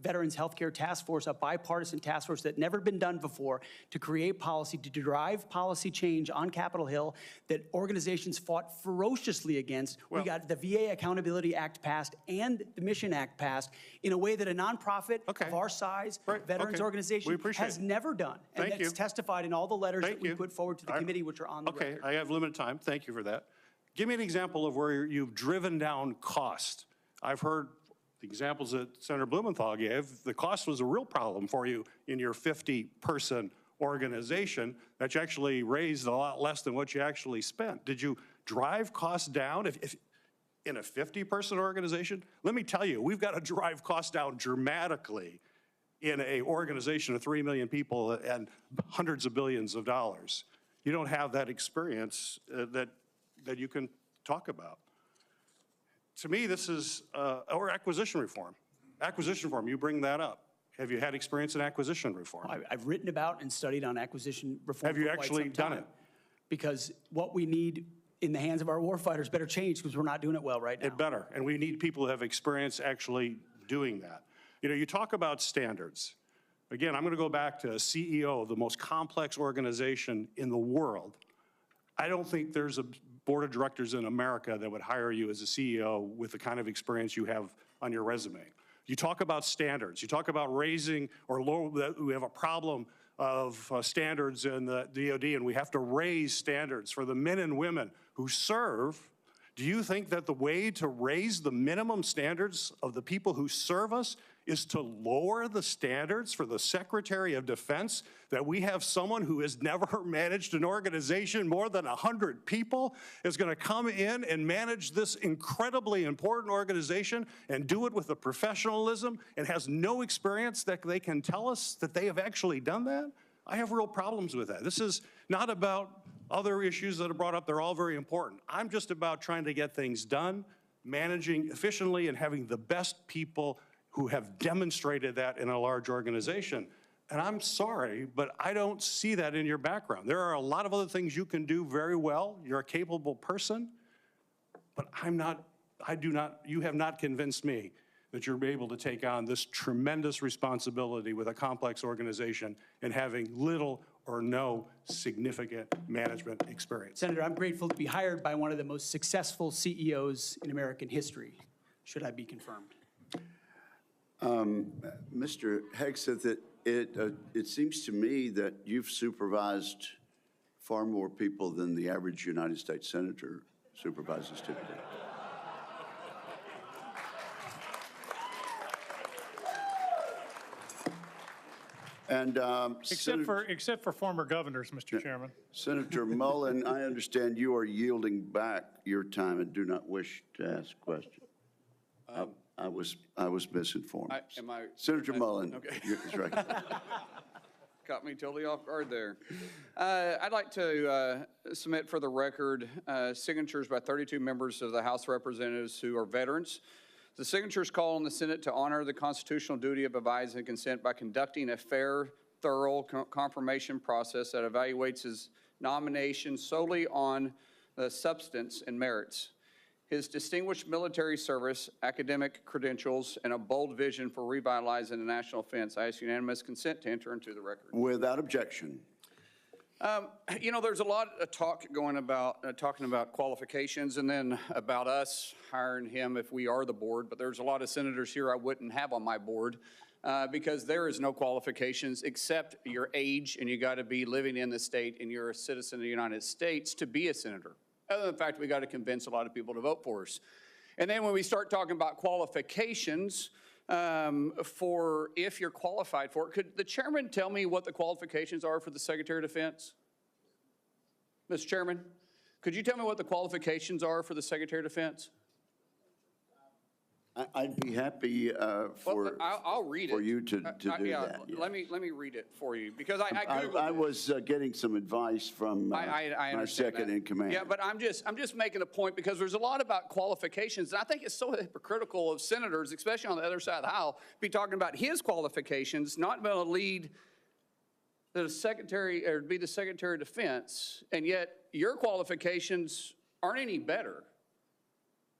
Veterans Healthcare Task Force, a bipartisan task force that never been done before, to create policy, to drive policy change on Capitol Hill that organizations fought ferociously against. We got the VA Accountability Act passed and the Mission Act passed in a way that a nonprofit of our size, veterans organization, has never done. And that's testified in all the letters that we put forward to the committee, which are on the record. I have limited time. Thank you for that. Give me an example of where you've driven down cost. I've heard the examples that Senator Blumenthal gave. The cost was a real problem for you in your 50-person organization that you actually raised a lot less than what you actually spent. Did you drive costs down? If in a 50-person organization, let me tell you, we've got to drive costs down dramatically in an organization of 3 million people and hundreds of billions of dollars. You don't have that experience that you can talk about. To me, this is, or acquisition reform. Acquisition reform, you bring that up. Have you had experience in acquisition reform? I've written about and studied on acquisition reform. Have you for quite actually some done time. it? Because what we need in the hands of our warfighters better change because we're not doing it well right now. It better, and we need people who have experience actually doing that. You know, you talk about standards. Again, I'm going to go back to a CEO of the most complex organization in the world. I don't think there's a board of directors in America that would hire you as a CEO with the kind of experience you have on your resume. You talk about standards. You talk about raising or lower, that we have a problem of standards in the DOD, and we have to raise standards for the men and women who serve. Do you think that the way to raise the minimum standards of the people who serve us is to lower the standards for the Secretary of Defense, that we have someone who has never managed an organization more than 100 people is going to come in and manage this incredibly important organization and do it with the professionalism and has no experience that they can tell us that they have actually done that? I have real problems with that. This is not about other issues that are brought up. They're all very important. I'm just about trying to get things done, managing efficiently, and having the best people who have demonstrated that in a large organization. And I'm sorry, but I don't see that in your background. There are a lot of other things you can do very well. You're a capable person, but you have not convinced me that you're able to take on this tremendous responsibility with a complex organization and having little or no significant management experience. Senator, I'm grateful to be hired by one of the most successful CEOs in American history, should I be confirmed. Mr. Hegseth, it seems to me that you've supervised far more people than the average United States senator supervises typically. And except for former governors, Mr. Chairman. Senator Mullen, I understand you are yielding back your time and do not wish to ask questions. I was misinformed. Senator Mullen, okay. that's right. Caught me totally off guard there. I'd like to submit for the record signatures by 32 members of the House of Representatives who are veterans. The signatures call on the Senate to honor the constitutional duty of advise and consent by conducting a fair, thorough confirmation process that evaluates his nomination solely on the substance and merits. His distinguished military service, academic credentials, and a bold vision for revitalizing the national defense. I ask unanimous consent to enter into the record. Without objection. You know, there's a lot of talk going about, talking about qualifications and then about us hiring him if we are the board, but there's a lot of senators here I wouldn't have on my board because there is no qualifications except your age, and you got to be living in the state and you're a citizen of the United States to be a senator. Other than the fact we got to convince a lot of people to vote for us. And then when we start talking about qualifications, for if you're qualified for it, could the chairman tell me what the qualifications are for the Secretary of Defense? Mr. Chairman, could you tell me what the qualifications are for the Secretary of Defense? I'd be happy for I'll read it. for you to do Yeah, that. yeah. Let me read it for you, because I Googled I it. was getting some advice from I my understand second that. in command. Yeah, but I'm just making a point, because there's a lot about qualifications, and I think it's so hypocritical of senators, especially on the other side of the aisle, be talking about his qualifications, not being able to lead the secretary, or be the Secretary of Defense, and yet your qualifications aren't any better.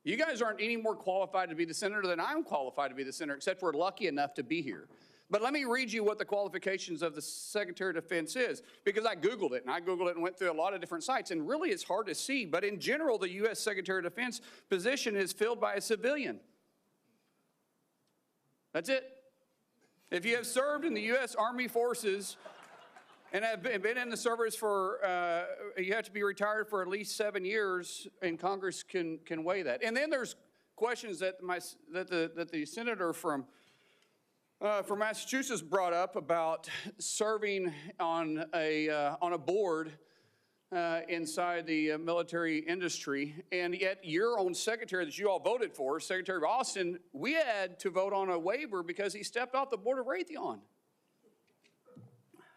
You guys aren't any more qualified to be the senator than I'm qualified to be the senator, except we're lucky enough to be here. But let me read you what the qualifications of the Secretary of Defense is, because I Googled it, and went through a lot of different sites, and really it's hard to see. But in general, the U.S. Secretary of Defense position is filled by a civilian. That's it. If you have served in the U.S. Army Forces and have been in the service for, you have to be retired for at least 7 years, and Congress can weigh that. And then there's questions that the senator from Massachusetts brought up about serving on a board inside the military industry, and yet your own secretary that you all voted for, Secretary of Austin, we had to vote on a waiver because he stepped off the board of Raytheon.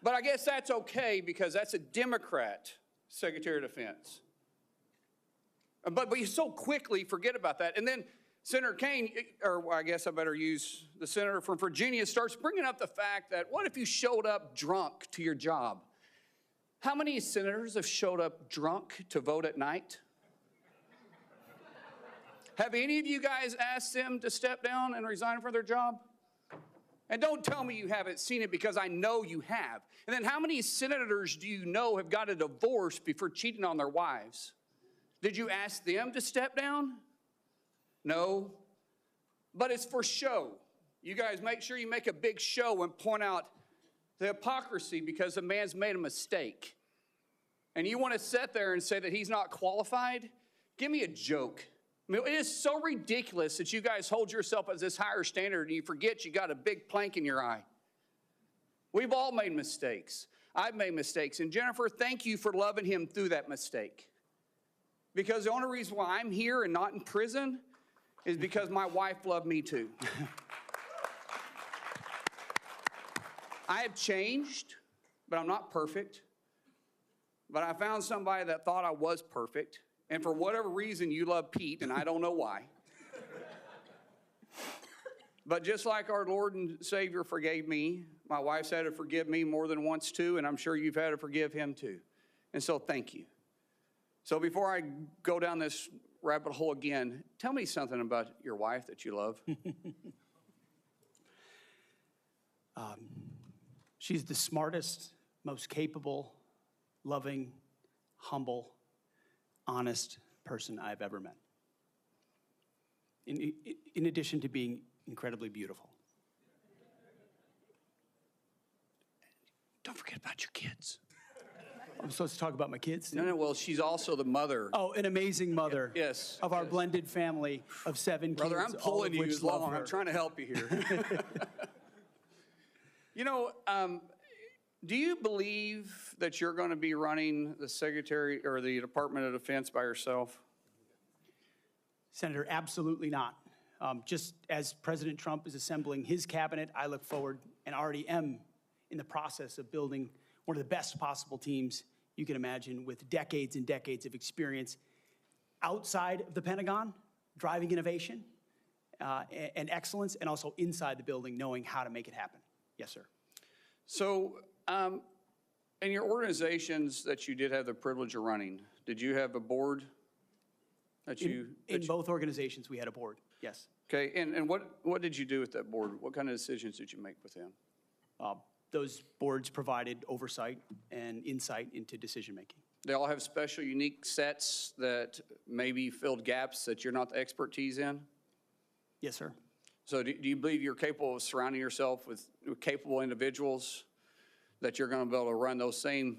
But I guess that's okay, because that's a Democrat Secretary of Defense. But you so quickly forget about that. And then Senator Kaine, or I guess I better use the senator from Virginia, starts bringing up the fact that what if you showed up drunk to your job? How many senators have showed up drunk to vote at night? Have any of you guys asked them to step down and resign from their job? And don't tell me you haven't seen it, because I know you have. And then how many senators do you know have got a divorce before cheating on their wives? Did you ask them to step down? No. But it's for show. You guys make sure you make a big show and point out the hypocrisy because the man's made a mistake. And you want to sit there and say that he's not qualified? Give me a joke. I mean, it is so ridiculous that you guys hold yourself as this higher standard and you forget you got a big plank in your eye. We've all made mistakes. I've made mistakes. And Jennifer, thank you for loving him through that mistake. Because the only reason why I'm here and not in prison is because my wife loved me too. I have changed, but I'm not perfect. But I found somebody that thought I was perfect. And for whatever reason, you love Pete, and I don't know why. But just like our Lord and Savior forgave me, my wife's had to forgive me more than once too, and I'm sure you've had to forgive him too. And so thank you. So before I go down this rabbit hole again, tell me something about your wife that you love. She's the smartest, most capable, loving, humble, honest person I've ever met. In addition to being incredibly beautiful. Don't forget about your kids. I'm supposed to talk about my kids? No, well, she's also the mother. Oh, an amazing mother. Yes. Of our blended family of 7 kids. Brother, I'm all pulling of you which as love long. her. I'm trying to help you here. You know, do you believe that you're going to be running the Secretary or the Department of Defense by yourself? Senator, absolutely not. Just as President Trump is assembling his cabinet, I look forward and already am in the process of building one of the best possible teams you can imagine, with decades and decades of experience outside of the Pentagon, driving innovation and excellence, and also inside the building, knowing how to make it happen. Yes, sir. So, in your organizations that you did have the privilege of running, did you have a board that you? In both organizations, we had a board, yes. Okay, and what did you do with that board? What kind of decisions did you make with them? Those boards provided oversight and insight into decision-making. They all have special, unique sets that maybe filled gaps that you're not the expertise in? Yes, sir. So do you believe you're capable of surrounding yourself with capable individuals that you're going to be able to run those same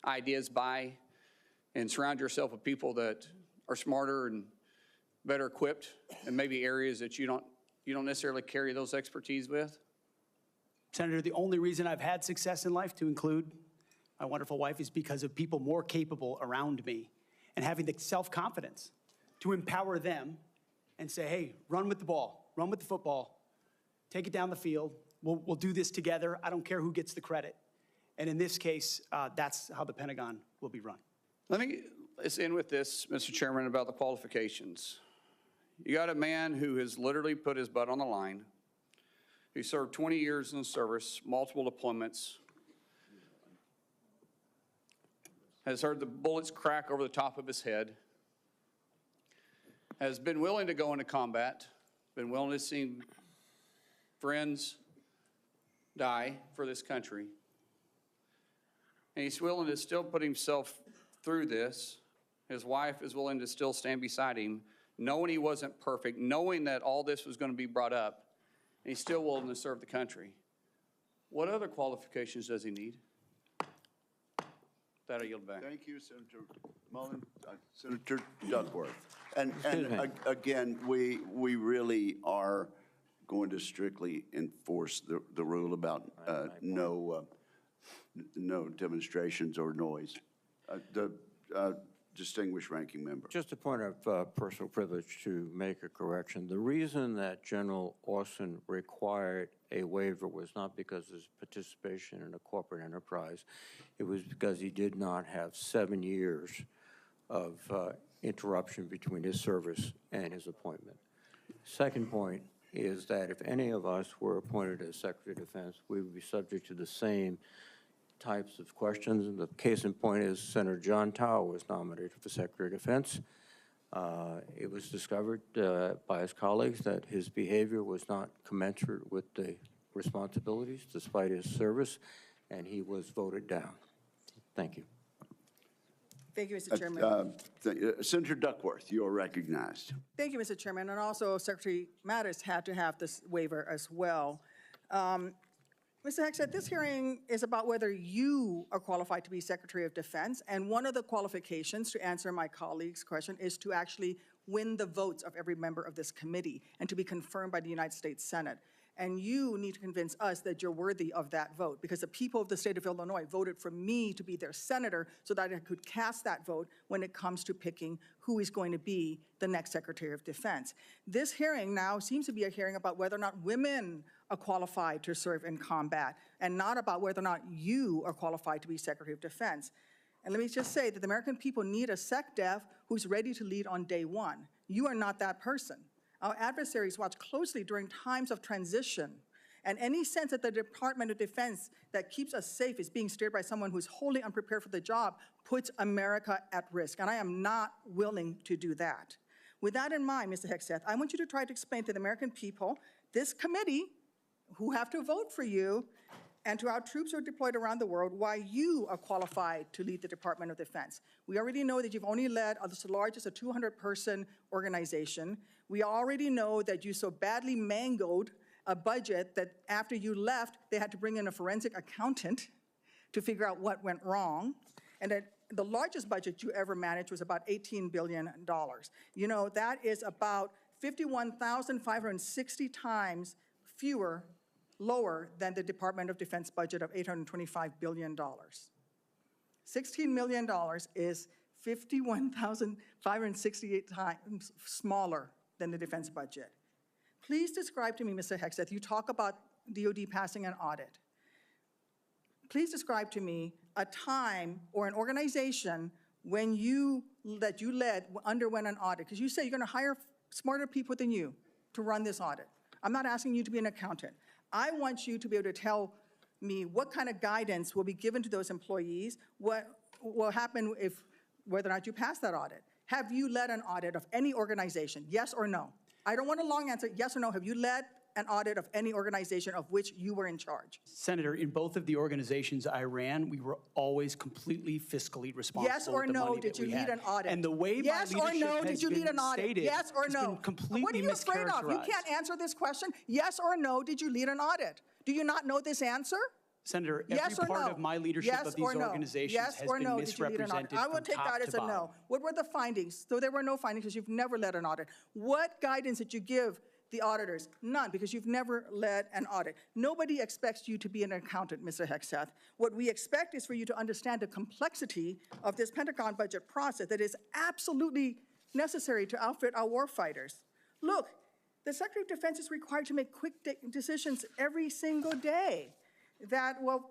ideas by, and surround yourself with people that are smarter and better equipped in maybe areas that you don't necessarily carry those expertise with? Senator, the only reason I've had success in life, to include my wonderful wife, is because of people more capable around me and having the self-confidence to empower them and say, hey, run with the ball. run with the football, take it down the field. We'll do this together. I don't care who gets the credit. And in this case, that's how the Pentagon will be run. Let's end with this, Mr. Chairman, about the qualifications. You got a man who has literally put his butt on the line, who served 20 years in the service, multiple deployments, has heard the bullets crack over the top of his head, has been willing to go into combat, been willing to see friends die for this country. And he's willing to still put himself through this. His wife is willing to still stand beside him, knowing he wasn't perfect, knowing that all this was going to be brought up, and he's still willing to serve the country. What other qualifications does he need? That I yield back. Thank you, Senator Mullen. Senator Duckworth. And again, we really are going to strictly enforce the rule about no demonstrations or noise. The distinguished ranking member. Just a point of personal privilege to make a correction. The reason that General Austin required a waiver was not because of his participation in a corporate enterprise. It was because he did not have 7 years of interruption between his service and his appointment. Second point is that if any of us were appointed as Secretary of Defense, we would be subject to the same types of questions. And the case in point is Senator John Tower was nominated for Secretary of Defense. It was discovered by his colleagues that his behavior was not commensurate with the responsibilities despite his service, and he was voted down. Thank you. Thank you, Mr. Chairman. Senator Duckworth, you are recognized. Thank you, Mr. Chairman. And also, Secretary Mattis had to have this waiver as well. Mr. Hegseth, this hearing is about whether you are qualified to be Secretary of Defense, and one of the qualifications, to answer my colleague's question, is to actually win the votes of every member of this committee and to be confirmed by the United States Senate. And you need to convince us that you're worthy of that vote, because the people of the state of Illinois voted for me to be their senator so that I could cast that vote when it comes to picking who is going to be the next Secretary of Defense. This hearing now seems to be a hearing about whether or not women are qualified to serve in combat, and not about whether or not you are qualified to be Secretary of Defense. And let me just say that the American people need a SecDef who's ready to lead on day one. You are not that person. Our adversaries watch closely during times of transition, and any sense that the Department of Defense that keeps us safe is being steered by someone who's wholly unprepared for the job puts America at risk, and I am not willing to do that. With that in mind, Mr. Hegseth, I want you to try to explain to the American people, this committee, who have to vote for you, and to our troops who are deployed around the world, why you are qualified to lead the Department of Defense. We already know that you've only led the largest, a 200-person organization. We already know that you so badly mangled a budget that after you left, they had to bring in a forensic accountant to figure out what went wrong, and that the largest budget you ever managed was about $18 billion. You know, that is about 51,560 times lower than the Department of Defense budget of $825 billion. $16 million is 51,568 times smaller than the defense budget. Please describe to me, Mr. Hegseth, you talk about DOD passing an audit. Please describe to me a time or an organization when that you led underwent an audit, because you say you're going to hire smarter people than you to run this audit. I'm not asking you to be an accountant. I want you to be able to tell me what kind of guidance will be given to those employees, what will happen whether or not you pass that audit. Have you led an audit of any organization, yes or no? I don't want a long answer, yes or no. Have you led an audit of any organization of which you were in charge? Senator, in both of the organizations I ran, we were always completely fiscally responsible. Yes or no, did you lead an audit? And the way my leadership has been stated, did you lead an audit? Yes or no? Completely what are you afraid of? You can't answer this question. Yes or no, did you lead an audit? Do you not know this answer? Senator, every part of my leadership of these organizations has been misrepresented. I will take that as a no. What were the findings? So there were no findings because you've never led an audit. What guidance did you give the auditors? None, because you've never led an audit. Nobody expects you to be an accountant, Mr. Hegseth. What we expect is for you to understand the complexity of this Pentagon budget process that is absolutely necessary to outfit our warfighters. Look, The Secretary of Defense is required to make quick decisions every single day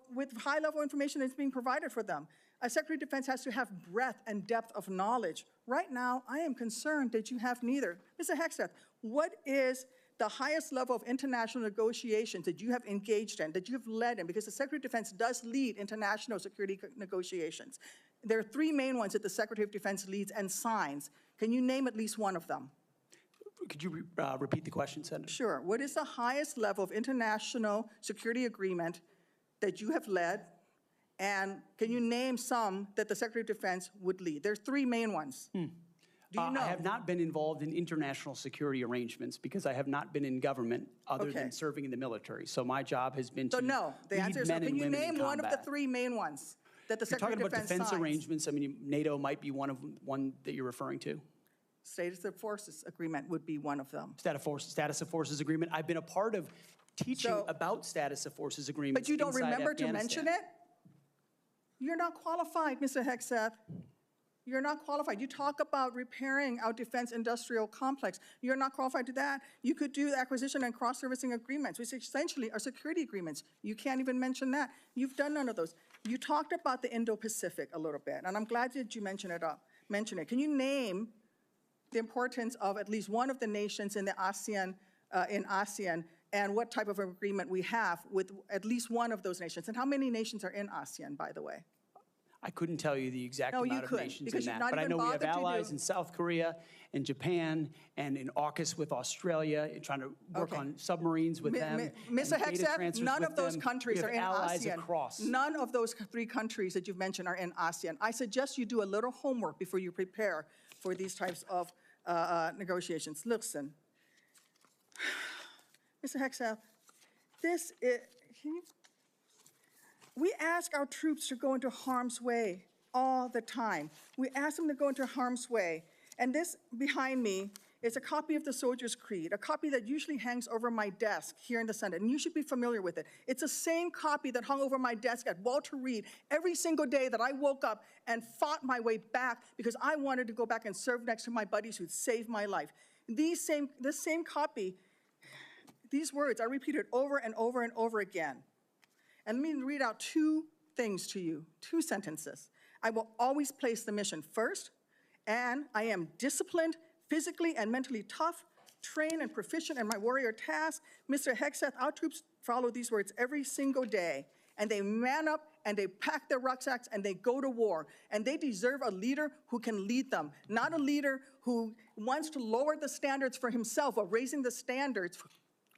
with high-level information that's being provided for them. A Secretary of Defense has to have breadth and depth of knowledge. Right now, I am concerned that you have neither. Mr. Hegseth, what is the highest level of international negotiations that you have engaged in, that you have led in? Because the Secretary of Defense does lead international security negotiations. There are three main ones that the Secretary of Defense leads and signs. Can you name at least one of them? Could you repeat the question, Senator? Sure. What is the highest level of international security agreement that you have led? And can you name some that the Secretary of Defense would lead? There's three main ones. Do you know? I have not been involved in international security arrangements because I have not been in government other than serving in the military. So my job has been to no, the lead answer is men no. and Can you women in name one of the combat. three main ones that the You're Secretary talking of about Defense defense signs? arrangements. I mean, NATO might be one that you're referring to. Status of Forces Agreement would be one of them. Status of Forces Agreement. I've been a part of teaching about Status of Forces Agreements. But you don't inside remember to Afghanistan. mention it? You're not qualified, Mr. Hegseth. You're not qualified. You talk about repairing our defense industrial complex. You're not qualified to that. You could do acquisition and cross-servicing agreements, which essentially are security agreements. You can't even mention that. You've done none of those. You talked about the Indo-Pacific a little bit, and I'm glad that you mentioned it. Can you name the importance of at least one of the nations in the ASEAN, and what type of agreement we have with at least one of those nations? And how many nations are in ASEAN, by the way? I couldn't tell you the exact No, you amount of couldn't, nations because in you've that, not but I even know we have bothered to allies do- in South Korea and Japan and in AUKUS with Australia, trying to work on submarines with them. Mr. and data Hegseth, transfers none with of those them. countries We are have in allies ASEAN. across. None of those three countries that you've mentioned are in ASEAN. I suggest you do a little homework before you prepare for these types of negotiations. Listen, Mr. Hegseth, we ask our troops to go into harm's way all the time. We ask them to go into harm's way. And this behind me is a copy of the Soldier's Creed, a copy that usually hangs over my desk here in the Senate, and you should be familiar with it. It's the same copy that hung over my desk at Walter Reed every single day that I woke up and fought my way back because I wanted to go back and serve next to my buddies who'd saved my life. This same copy, these words are repeated over and over and over again. And let me read out two things to you, two sentences. I will always place the mission first, and I am disciplined, physically and mentally tough, trained and proficient in my warrior task. Mr. Hegseth, our troops follow these words every single day, and they man up and they pack their rucksacks and they go to war. And they deserve a leader who can lead them, not a leader who wants to lower the standards for himself or raising the standards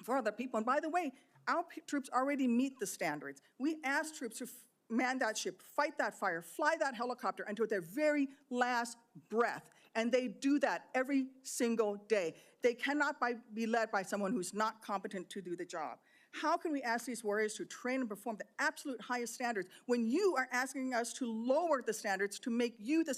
for other people. And by the way, our troops already meet the standards. We ask troops to man that ship, fight that fire, fly that helicopter until their very last breath. And they do that every single day. They cannot be led by someone who's not competent to do the job. How can we ask these warriors to train and perform the absolute highest standards when you are asking us to lower the standards to make you the